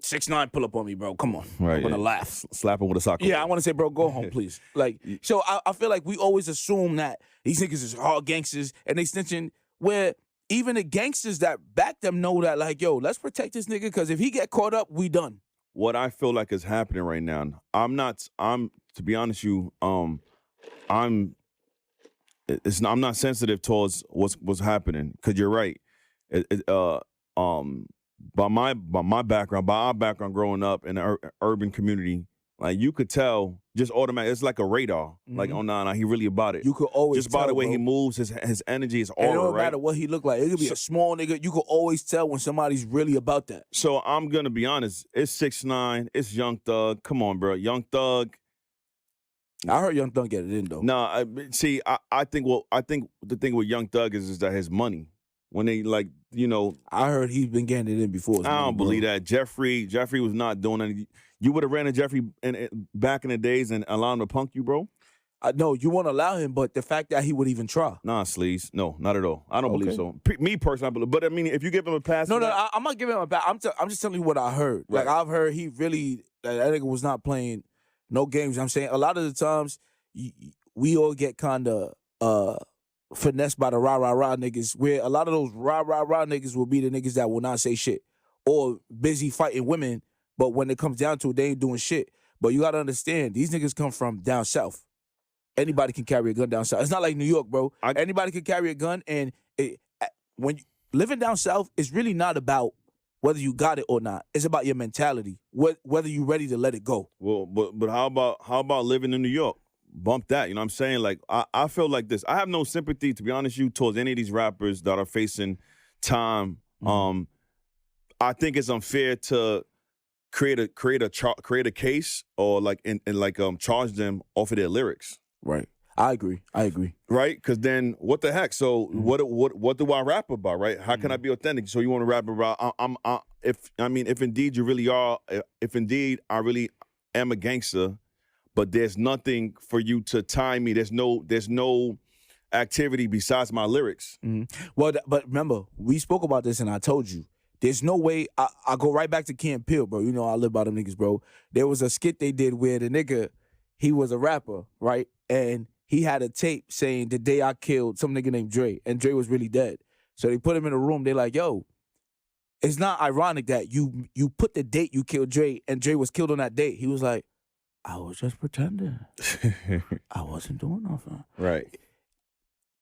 6ix9ine pull up on me, bro. Come on. Right, I'm gonna laugh. Slap him with a sock. Yeah, I want to say, bro, go home, please. Like, so I feel like we always assume that these niggas is hard gangsters and they snitching, where even the gangsters that back them know that, like, yo, let's protect this nigga, because if he get caught up, we done. What I feel like is happening right now, I'm to be honest with you, I'm not sensitive towards what's happening, because you're right. By our background growing up in an urban community, like you could tell just automatically, it's like a radar. Like, oh no, he really about it. You could always just by the way he moves, his energy is aura, it don't right? matter what he look like. It could be a small nigga. You could always tell when somebody's really about that. So I'm gonna be honest. It's 6ix9ine. It's Young Thug. Come on, bro. Young Thug. I heard Young Thug get it in though. No, I think the thing with Young Thug is that his money. When they I heard he's been getting it in before. I don't believe that. Jeffrey was not doing anything. You would have ran a Jeffrey back in the days and allowed him to punk you, bro? No, you won't allow him, but the fact that he would even try. Nah, Sleaze. No, not at all. I don't believe so. Me personally, I believe. But I mean, if you give him a pass. No, I'm not giving him a pass. I'm just telling you what I heard. Right. Like, I've heard he really That nigga was not playing no games. I'm saying a lot of the times we all get kind of finessed by the rah niggas, where a lot of those rah niggas will be the niggas that will not say shit or busy fighting women, but when it comes down to it, they ain't doing shit. But you gotta understand, these niggas come from down south. Anybody can carry a gun down south. It's not like New York, bro. Anybody can carry a gun, and living down south is really not about whether you got it or not. It's about your mentality, whether you ready to let it go. Well, but how about living in New York? Bump that, you know what I'm saying? Like, I feel like this. I have no sympathy, to be honest with you, towards any of these rappers that are facing time. I think it's unfair to create a case or charge them off of their lyrics. Right. I agree. Right? Because then what the heck? So what do I rap about? Right? How can I be authentic? So you want to rap about? If indeed you really are, if indeed I really am a gangster, but there's nothing for you to tie me. There's no activity besides my lyrics. Well, but remember, we spoke about this, and I told you, there's no way. I go right back to Key and Peele, bro. You know I live by them niggas, bro. There was a skit they did where the nigga, he was a rapper, right? And he had a tape saying the day I killed some nigga named Dre, and Dre was really dead. So they put him in a room. They're like, yo, it's not ironic that you put the date you killed Dre, and Dre was killed on that date. He was like, I was just pretending. I wasn't doing nothing. Right.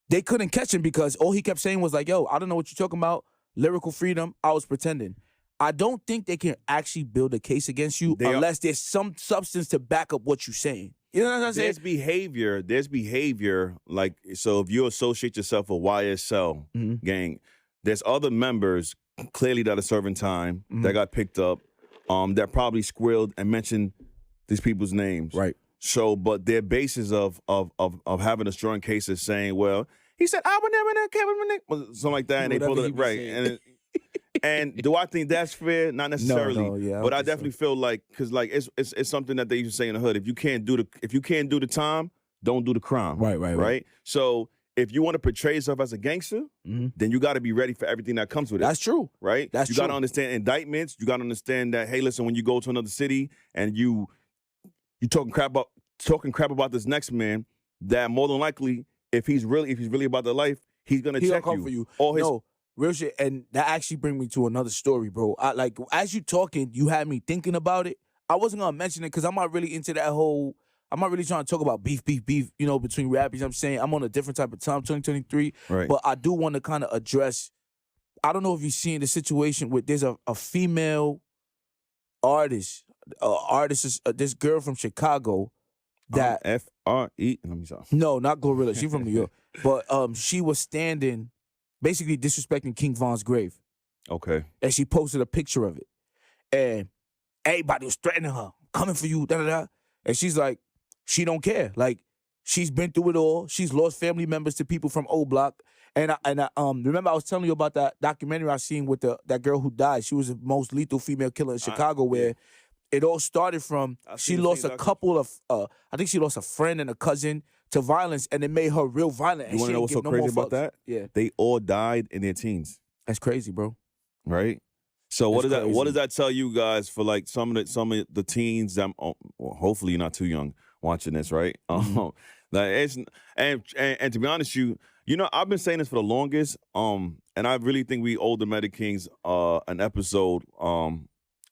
They couldn't catch him because all he kept saying was like, yo, I don't know what you're talking about. Lyrical freedom, I was pretending. I don't think they can actually build a case against you unless there's some substance to back up what you're saying. You know what I'm saying? There's behavior, like, so if you associate yourself with YSL gang, there's other members clearly that are serving time that got picked up, that probably squealed and mentioned these people's names. Right. So, but their basis of having a strong case is saying, well, he said, I would never Kevin, something like that, and they pulled it right. And do I think that's fair? Not necessarily. No, yeah, but I definitely feel like, because like it's something that they used to say in the hood. If you can't do the time, don't do the crime. Right. So if you want to portray yourself as a gangster, then you got to be ready for everything that comes with it. That's true. Right. That's true. You got to understand indictments. You got to understand that, hey, listen, when you go to another city and you talking crap about this next man, that more than likely, if he's really about the life, he's gonna check come for you. No, real shit. And that actually brings me to another story, bro. As you talking, you had me thinking about it. I wasn't gonna mention it because I'm not really into that whole. I'm not really trying to talk about beef, you know, between rappers. I'm saying I'm on a different type of time, 2023. Right. But I do want to kind of address. I don't know if you've seen the situation with there's a female artist, this girl from Chicago. That F-R-E. Let me see. No, not Glorilla. She's from New York. But she was standing, basically disrespecting King Von's grave. Okay. And she posted a picture of it. And everybody was threatening her, coming for you, da-da-da. And she's like, she don't care. Like, she's been through it all. She's lost family members to people from O Block. And I remember I was telling you about that documentary I seen with that girl who died. She was the most lethal female killer in Chicago, where it all started from she lost a couple of, I think she lost a friend and a cousin to violence, and it made her real violent. You want to know what's so crazy about that? Yeah. They all died in their teens. That's crazy, bro. Right? So what does that tell you guys for like some of the teens that, well, hopefully you're not too young watching this, right? Like it's and to be honest, you know, I've been saying this for the longest, and I really think we owe the Meta Kings an episode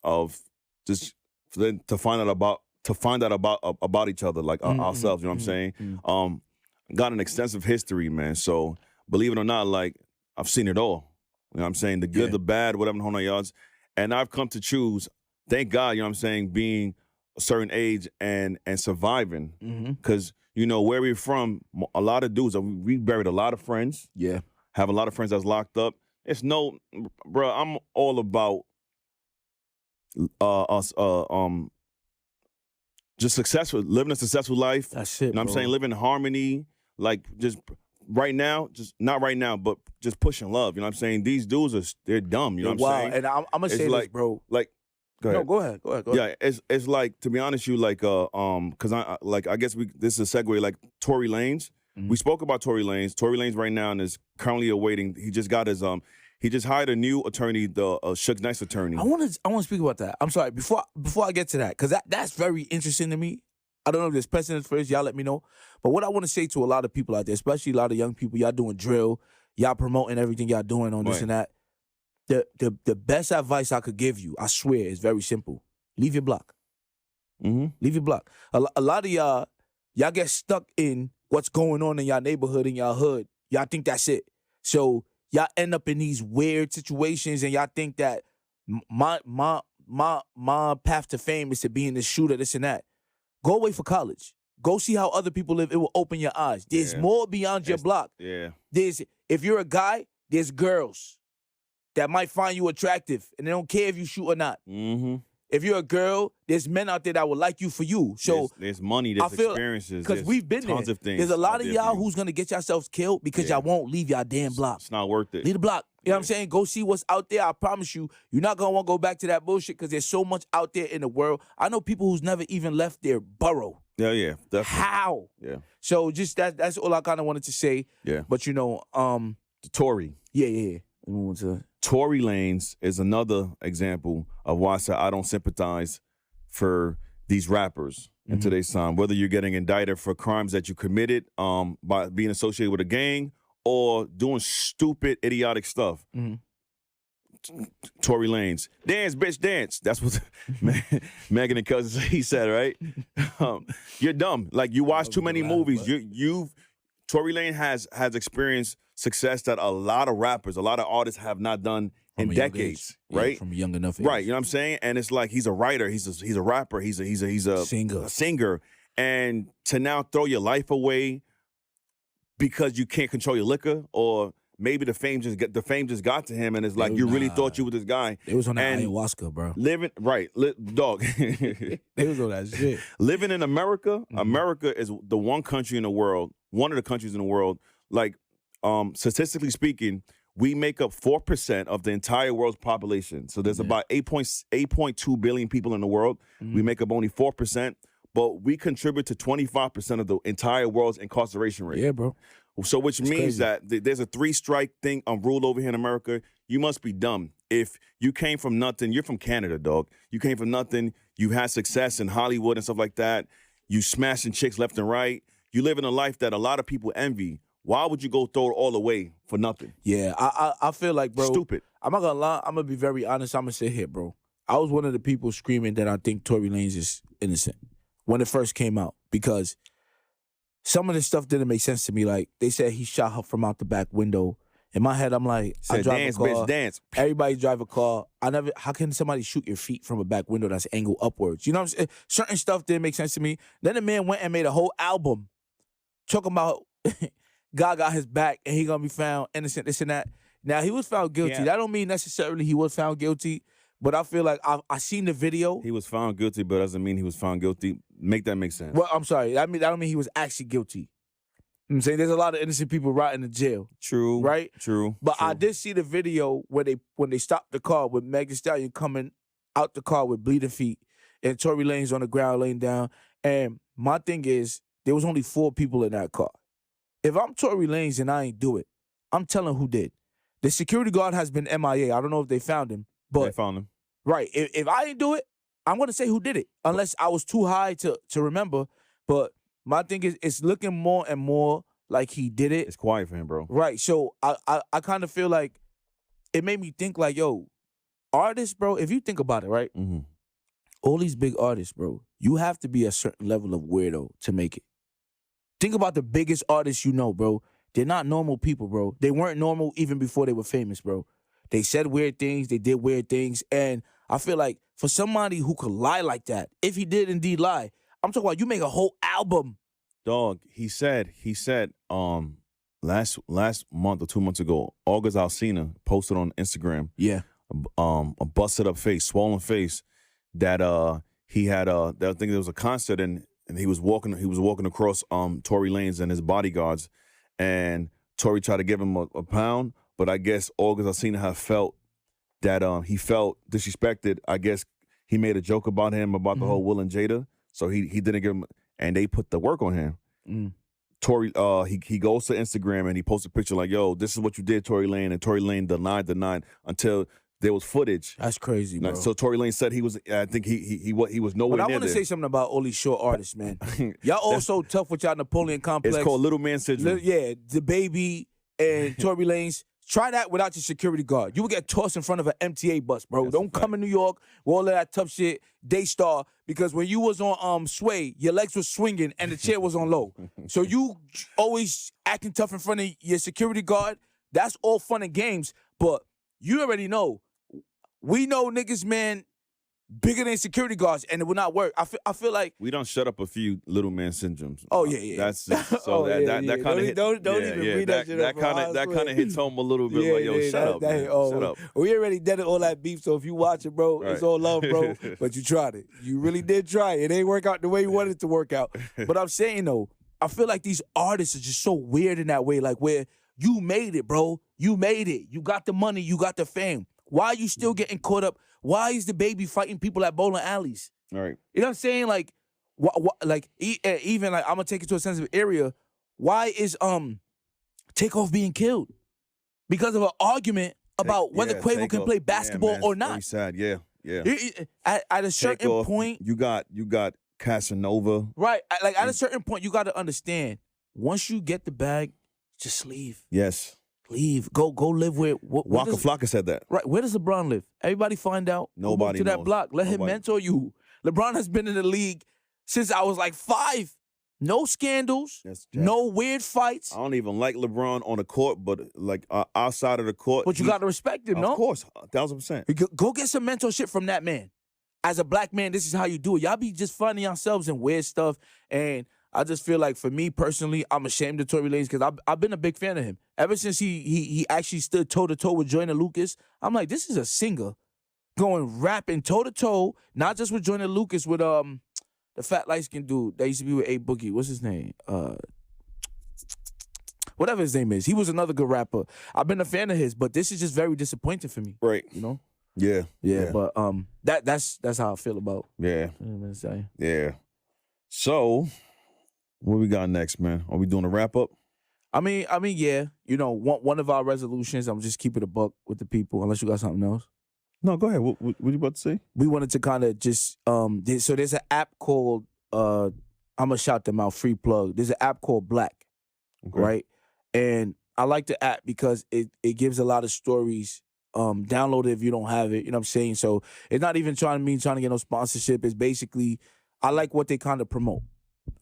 of just to find out about each other, like ourselves, you know what I'm saying? Got an extensive history, man. So believe it or not, like I've seen it all. You know what I'm saying? The good, the bad, whatever the whole 9 yards. And I've come to choose, thank God, you know what I'm saying, being a certain age and surviving. Because, you know, where we're from, a lot of dudes, we buried a lot of friends. Yeah. Have a lot of friends that's locked up. It's no, bro, I'm all about just living a successful life. That's it, you know what I'm saying? Living in harmony, like just right now, just not right now, but just pushing love. You know what I'm saying? These dudes they're dumb. You know what I'm saying? And I'm gonna say this, bro. Like, go ahead. No, go ahead. Yeah, it's like, to be honest, you like because I guess this is a segue, like Tory Lanez. We spoke about Tory Lanez. Tory Lanez right now is currently awaiting. He just got his He just hired a new attorney, the Suge Knight's attorney. I want to speak about that. I'm sorry, before I get to that, because that's very interesting to me. I don't know if there's precedence for this. Y'all let me know. But what I want to say to a lot of people out there, especially a lot of young people, y'all doing drill, y'all promoting everything y'all doing on this and that. The best advice I could give you, I swear, is very simple. Leave your block. Leave your block. A lot of y'all get stuck in what's going on in y'all neighborhood, in y'all hood. Y'all think that's it. So y'all end up in these weird situations, and y'all think that my path to fame is to be in this shooter, this and that. Go away for college. Go see how other people live. It will open your eyes. There's more beyond your block. Yeah. If you're a guy, there's girls that might find you attractive, and they don't care if you shoot or not. If you're a girl, there's men out there that will like you for you. So there's money, there's experiences, because we've been tons there. of things. There's a lot of y'all who's gonna get yourselves killed because y'all won't leave y'all damn block. It's not worth it. Leave the block. You know what I'm saying? Go see what's out there. I promise you, you're not gonna want to go back to that bullshit because there's so much out there in the world. I know people who's never even left their borough. Yeah, definitely. How? Yeah. So just that's all I kind of wanted to say. Yeah. But you know, Tory. Yeah. Tory Lanez is another example of why I say I don't sympathize for these rappers in today's time. Whether you're getting indicted for crimes that you committed by being associated with a gang or doing stupid, idiotic stuff. Tory Lanez. Dance, bitch, dance. That's what Megan and Cousins, he said, right? You're dumb. Like, you watch too many movies. Tory Lanez has experienced success that a lot of rappers, a lot of artists have not done in decades, right? From a young enough age. Right, you know what I'm saying? And it's like he's a writer, he's a rapper, he's a singer. And to now throw your life away because you can't control your liquor, or maybe the fame just got to him, and it's like you really thought you were this guy. It was on that ayahuasca, bro. Dog. They was on that shit. Living in America, America is the one country in the world, one of the countries in the world, like statistically speaking, we make up 4% of the entire world's population. So there's about 8.2 billion people in the world. We make up only 4%, but we contribute to 25% of the entire world's incarceration rate. Yeah, bro. So which means that there's a 3-strike thing rule over here in America. You must be dumb. If you came from nothing, you're from Canada, dog. You came from nothing. You had success in Hollywood and stuff like that. You smashing chicks left and right. You live in a life that a lot of people envy. Why would you go throw it all away for nothing? Yeah, I feel like, bro. Stupid. I'm not gonna lie. I'm gonna be very honest. I'm gonna sit here, bro. I was one of the people screaming that I think Tory Lanez is innocent when it first came out, because some of this stuff didn't make sense to me. Like, they said he shot her from out the back window. In my head, I'm like, I drive dance, a car. bitch, dance. Everybody drive a car. How can somebody shoot your feet from a back window that's angled upwards? You know what I'm saying? Certain stuff didn't make sense to me. Then the man went and made a whole album talking about God got his back and he gonna be found innocent, this and that. Now, he was found guilty. That don't mean necessarily he was found guilty, but I feel like I seen the video. He was found guilty, but doesn't mean he was found guilty. Make that make sense. Well, I'm sorry. I don't mean he was actually guilty. You know what I'm saying? There's a lot of innocent people rotting in jail. True. Right? True. But true. I did see the video when they stopped the car with Meg Thee Stallion coming out the car with bleeding feet and Tory Lanez on the ground laying down. And my thing is, there was only 4 people in that car. If I'm Tory Lanez and I ain't do it, I'm telling who did. The security guard has been MIA. I don't know if they found him, but they found him. Right. If I ain't do it, I'm gonna say who did it, unless I was too high to remember. But my thing is, it's looking more and more like he did it. It's quiet for him, bro. Right. So I kind of feel like it made me think like, yo, artists, bro. If you think about it, right, all these big artists, bro, you have to be a certain level of weirdo to make it. Think about the biggest artists you know, bro. They're not normal people, bro. They weren't normal even before they were famous, bro. They said weird things. They did weird things. And I feel like for somebody who could lie like that, if he did indeed lie, I'm talking about you make a whole album. Dog, he said, last month or 2 months ago, August Alsina posted on Instagram, a busted up face, swollen face, that he had I think there was a concert and he was walking across Tory Lanez and his bodyguards, and Tory tried to give him a pound, but I guess August Alsina had felt that he felt disrespected. I guess he made a joke about him about the whole Will and Jada, so he didn't give him, and they put the work on him. Tory, he goes to Instagram and he posts a picture like, "Yo, this is what you did, Tory Lane," and Tory Lane denied until there was footage. That's crazy, bro. So Tory Lane said he was. I think he was nowhere But I near want to there. say something about all these short artists, man. Y'all all so tough with y'all Napoleon complex. It's called little man syndrome. Yeah, the baby and Tory Lanez. Try that without your security guard. You will get tossed in front of an MTA bus, bro. Don't come in New York with all of that tough shit, Daystar, because when you was on Sway, your legs was swinging and the chair was on low. So you always acting tough in front of your security guard. That's all fun and games, but you already know. We know niggas, man, bigger than security guards, and it will not work. I feel like we don't shut up a few little man syndromes. Oh yeah. That's so that kind of hit. Don't even read that shit up, that kind of hits home a little bit. Like, yo, shut up, man. Shut up. We already did all that beef, so if you watch it, bro, it's all love, bro. But you tried it. You really did try it. It ain't work out the way you wanted it to work out. But I'm saying though, I feel like these artists are just so weird in that way, like where you made it, bro. You made it. You got the money. You got the fame. Why are you still getting caught up? Why is the baby fighting people at bowling alleys? All right. You know what I'm saying? Like, even like I'm gonna take it to a sensitive area. Why is Takeoff being killed? Because of an argument about whether Quavo can play basketball or not. Very sad. Yeah. At a certain point, you got Casanova. Right. Like at a certain point, you got to understand. Once you get the bag, just leave. Yes. Leave. Go live where. Waka Flocka said that. Right. Where does LeBron live? Everybody find out. Nobody to knows. that block. Let him mentor you. LeBron has been in the league since I was like 5. No scandals. No weird fights. I don't even like LeBron on the court, but like outside of the court. But you got to respect him, no? Of course, 1,000%. Go get some mentorship from that man. As a black man, this is how you do it. Y'all be just finding yourselves in weird stuff, and I just feel like for me personally, I'm ashamed of Tory Lanez because I've been a big fan of him. Ever since he actually stood toe-to-toe with Joyner Lucas, I'm like, this is a singer going rapping toe-to-toe, not just with Joyner Lucas, with the fat light-skinned dude that used to be with A Boogie. What's his name? Whatever his name is. He was another good rapper. I've been a fan of his, but this is just very disappointing for me. Right. You know? Yeah. But that's how I feel about. Yeah. What I'm gonna say. Yeah. So, what we got next, man? Are we doing a wrap up? I mean, yeah. You know, one of our resolutions, I'm just keep it a buck with the people, unless you got something else. No, go ahead. What you about to say? We wanted to kind of just so there's an app called I'm gonna shout them out, free plug. There's an app called Black, right? And I like the app because it gives a lot of stories. Download it if you don't have it. You know what I'm saying? So it's not even trying to get no sponsorship. It's basically I like what they kind of promote.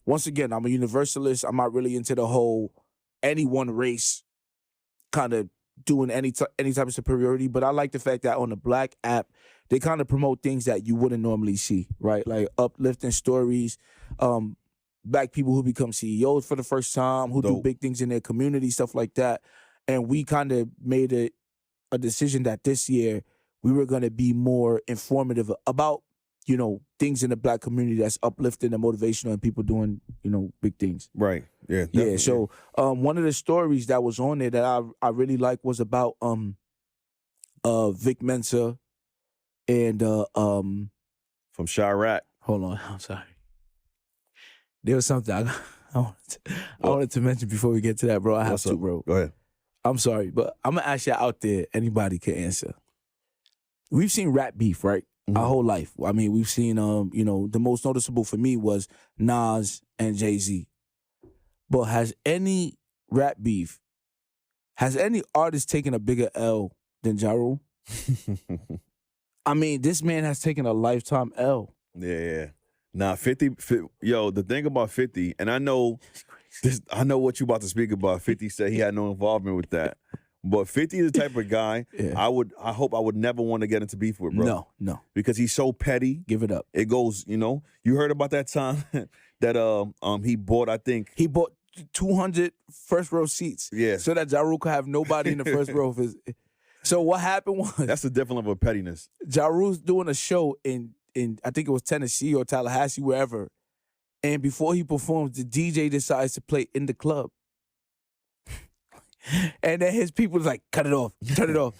Once again, I'm a universalist. I'm not really into the whole any one race kind of doing any type of superiority, but I like the fact that on the Black app, they kind of promote things that you wouldn't normally see, right? Like uplifting stories, Black people who become CEOs for the first time, who do big things in their community, stuff like that. And we kind of made a decision that this year we were going to be more informative about, you know, things in the Black community that's uplifting and motivational and people doing, you know, big things. Right. Yeah. Yeah. So one of the stories that was on there that I really like was about Vic Mensa and from Chirac. Hold on, I'm sorry. There was something I wanted to mention before we get to that, bro. I have to, bro. Go ahead. I'm sorry, but I'm gonna ask you out there. Anybody can answer. We've seen rap beef, right? Mm-hmm. Our whole life. I mean, we've seen, you know, the most noticeable for me was Nas and Jay-Z. But has any rap beef, has any artist taken a bigger L than Ja Rule? I mean, this man has taken a lifetime L. Yeah. Nah, 50, yo, the thing about 50, and I know what you about to speak about. 50 said he had no involvement with that. But 50 is the type of guy I hope I would never want to get into beef with, bro. No. Because he's so petty. Give it up. It goes, you know, you heard about that time that he bought, I think. He bought 200 first row seats. Yeah. So that Ja Rule could have nobody in the first row of his. So what happened was. That's a different level of pettiness. Ja Rule's doing a show in I think it was Tennessee or Tallahassee, wherever. And before he performs, the DJ decides to play in the club. And then his people was like, cut it off, turn it off,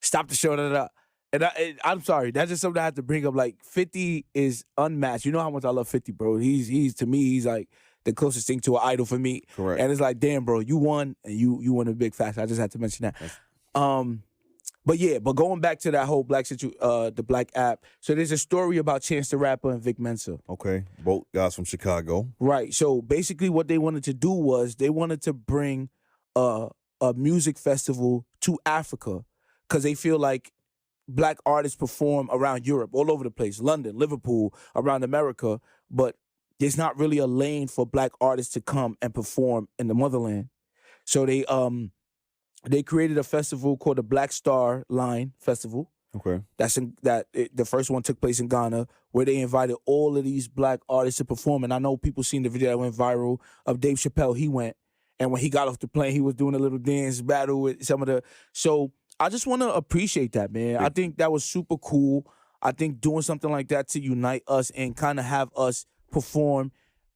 stop the show, And I'm sorry, that's just something I have to bring up. Like, 50 is unmatched. You know how much I love 50, bro. He's to me, he's like the closest thing to an idol for me. Correct. And it's like, damn, bro, you won, and you won a big fashion. I just had to mention that. But going back to that whole the Black app. So there's a story about Chance the Rapper and Vic Mensa. Okay, both guys from Chicago. Right. So basically, what they wanted to do was they wanted to bring a music festival to Africa because they feel like Black artists perform around Europe, all over the place, London, Liverpool, around America, but there's not really a lane for Black artists to come and perform in the motherland. So they created a festival called the Black Star Line Festival. Okay. The first one took place in Ghana, where they invited all of these Black artists to perform. And I know people seen the video that went viral of Dave Chappelle. He went, and when he got off the plane, he was doing a little dance battle with some of the. So I just want to appreciate that, man. Yeah. I think that was super cool. I think doing something like that to unite us and kind of have us perform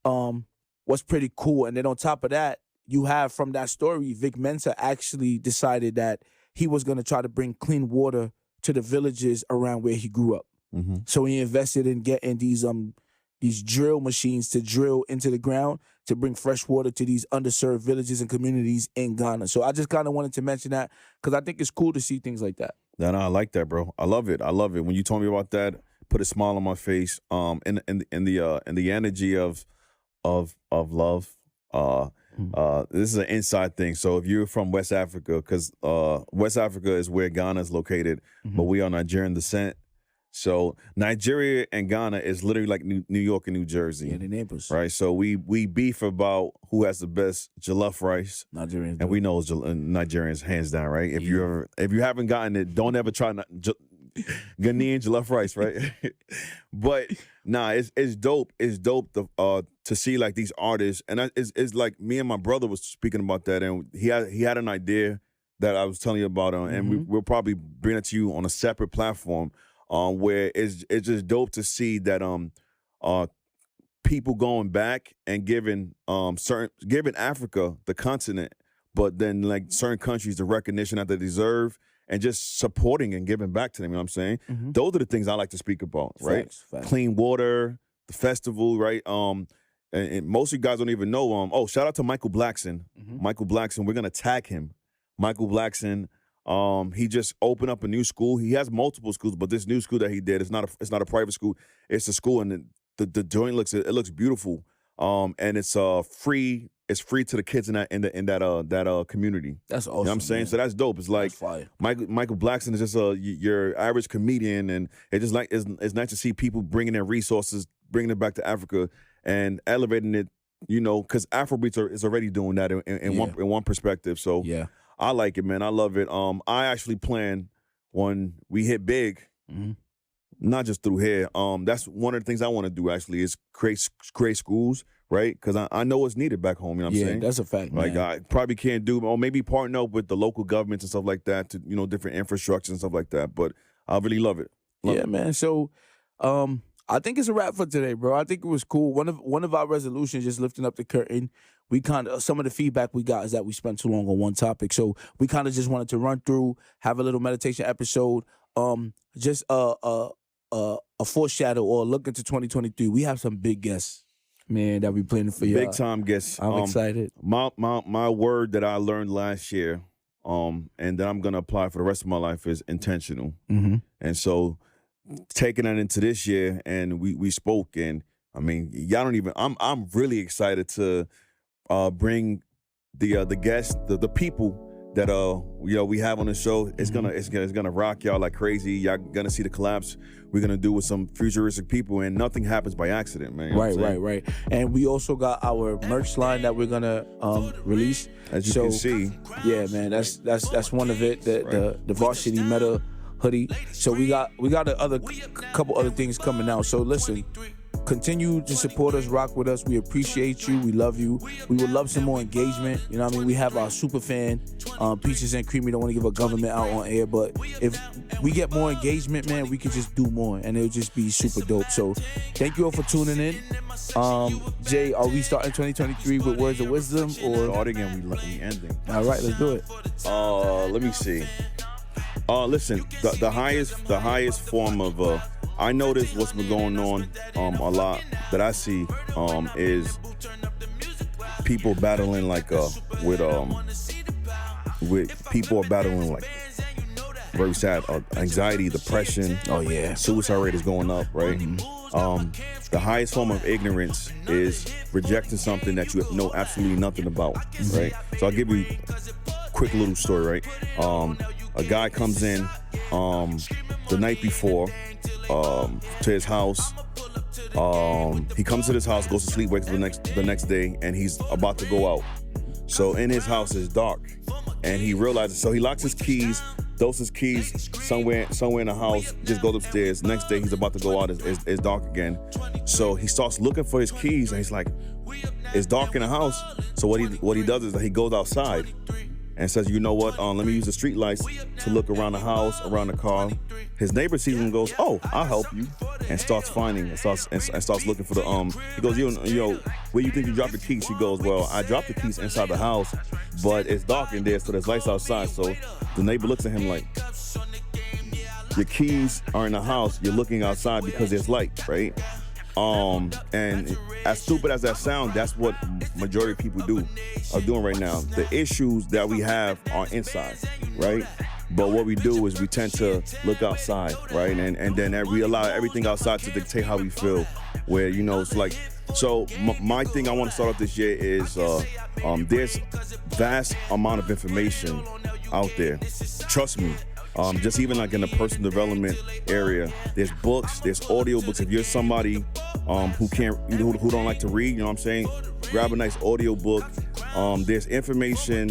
was pretty cool. And then on top of that, you have from that story, Vic Mensa actually decided that he was going to try to bring clean water to the villages around where he grew up. Mm-hmm. So he invested in getting these drill machines to drill into the ground to bring fresh water to these underserved villages and communities in Ghana. So I just kind of wanted to mention that because I think it's cool to see things like that. No, I like that, bro. I love it. When you told me about that, put a smile on my face. In the energy of love. This is an inside thing. So if you're from West Africa, because West Africa is where Ghana is located, but we are Nigerian descent. So Nigeria and Ghana is literally like New York and New Jersey. Yeah, the neighbors. Right? So we beef about who has the best jollof rice. Nigerians. And we know Nigerians hands down, right? If you haven't gotten it, don't ever try Ghanaian jollof rice, right? But nah, it's dope. It's dope to see like these artists, and it's like me and my brother was speaking about that, and he had an idea that I was telling you about, and we'll probably bring it to you on a separate platform, where it's just dope to see that people going back and giving Africa, the continent, but then like certain countries the recognition that they deserve. And just supporting and giving back to them, you know what I'm saying? Mm-hmm. Those are the things I like to speak about, right? Facts. Clean water, the festival, right? And most of you guys don't even know. Shout out to Michael Blackson. Mm-hmm. Michael Blackson, we're gonna tag him. Michael Blackson, he just opened up a new school. He has multiple schools, but this new school that he did, it's not a private school. It's a school, and the joint looks beautiful. And it's free. It's free to the kids in that community. That's awesome. You know what I'm saying? Man. So that's dope. It's like Michael Blackson is just your average comedian, and it's nice to see people bringing in resources, bringing it back to Africa, and elevating it. You know, because Afrobeats is already doing that in one perspective. So yeah, I like it, man. I love it. I actually plan when we hit big. Mm-hmm. Not just through here. That's one of the things I want to do actually is create schools, right? Because I know it's needed back home. You know what I'm saying? Yeah, that's a fact. Like man. I probably can't do, or maybe partner up with the local governments and stuff like that to different infrastructure and stuff like that. But I really love it. Man. So, I think it's a wrap for today, bro. I think it was cool. One of our resolutions, just lifting up the curtain. We kind of some of the feedback we got is that we spent too long on one topic, so we kind of just wanted to run through, have a little meditation episode. Just a foreshadow or look into 2023. We have some big guests, man, that we planning for you. Big time guests. I'm excited. My word that I learned last year, and that I'm gonna apply for the rest of my life is intentional. Mm-hmm. And so taking that into this year, and we spoke, and I mean, y'all don't even. I'm really excited to bring the guests, the people that we have on the show. It's gonna rock y'all like crazy. Y'all gonna see the collapse we're gonna do with some futuristic people, and nothing happens by accident, man. You know right. And we also got our merch line that we're gonna release. As you can see, yeah, man, that's one of it. The Varsity Meta hoodie. So we got a couple other things coming out. So listen. Continue to support us, rock with us. We appreciate you. We love you. We would love some more engagement. You know what I mean? We have our super fan, Peaches and Creamy. Don't want to give a government out on air, but if we get more engagement, man, we can just do more, and it'll just be super dope. So thank you all for tuning in. Jay, are we starting 2023 with words of wisdom or starting and we ending? All right, let's do it. Let me see. Listen, the highest form of I notice what's been going on a lot that I see is people battling like with people are battling like very sad anxiety, depression. Oh yeah, suicide rate is going up, right? The highest form of ignorance is rejecting something that you know absolutely nothing about, right? So I'll give you a quick little story, right? A guy comes in the night before to his house. He comes to his house, goes to sleep, wakes up the next day, and he's about to go out. So in his house it's dark, and he realizes. So he locks his keys, throws his keys somewhere in the house, just goes upstairs. Next day he's about to go out. It's dark again. So he starts looking for his keys, and he's like, it's dark in the house. So what he does is that he goes outside and says, you know what, let me use the street lights to look around the house, around the car. His neighbor sees him and goes, oh, I'll help you, and starts finding, and starts looking for the, he goes, yo, where you think you dropped the keys? She goes, well, I dropped the keys inside the house, but it's dark in there, so there's lights outside. So the neighbor looks at him like, your keys are in the house, you're looking outside because there's light, right? And as stupid as that sounds, that's what majority of people are doing right now. The issues that we have are inside, right? But what we do is we tend to look outside, right? And then we allow everything outside to dictate how we feel, where, it's like, so my thing I want to start off this year is there's vast amount of information out there. Trust me. Just even like in the personal development area, there's books, there's audiobooks. If you're somebody who don't like to read, you know what I'm saying, grab a nice audiobook. There's information,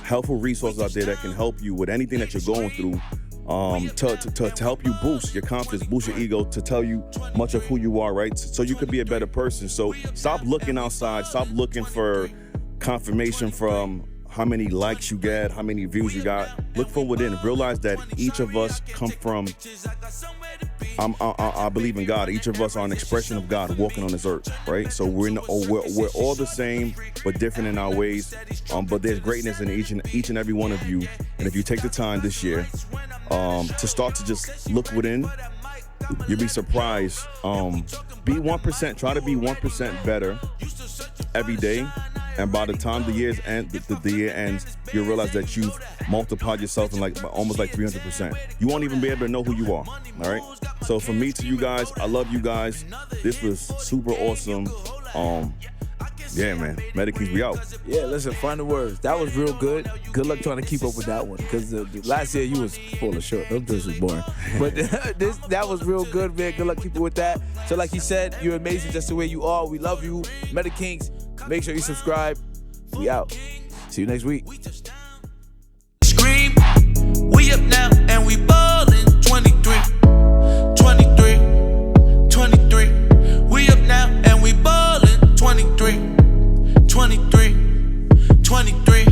helpful resources out there that can help you with anything that you're going through, to help you boost your confidence, boost your ego, to tell you much of who you are, right? So you could be a better person. So stop looking outside, stop looking for confirmation from how many likes you get, how many views you got. Look from within. Realize that each of us come from, I believe in God. Each of us are an expression of God walking on this earth, right? So we're all the same, but different in our ways. But there's greatness in each and every one of you. And if you take the time this year to start to just look within, you'll be surprised. Be 1%. Try to be 1% better every day. And by the time the year ends, you'll realize that you've multiplied yourself in almost 300%. You won't even be able to know who you are, all right? So from me to you guys, I love you guys. This was super awesome. Yeah, man. Medikings, we out. Yeah, listen, final words. That was real good. Good luck trying to keep up with that one, because the last year you was full of shit. This was boring. But that was real good, man. Good luck keeping with that. So like he said, you're amazing just the way you are. We love you. Medikings, make sure you subscribe. We out. See you next week. Scream, we up now and we ballin'. 23, 23, 23. We up now and we ballin'. 23, 23, 23.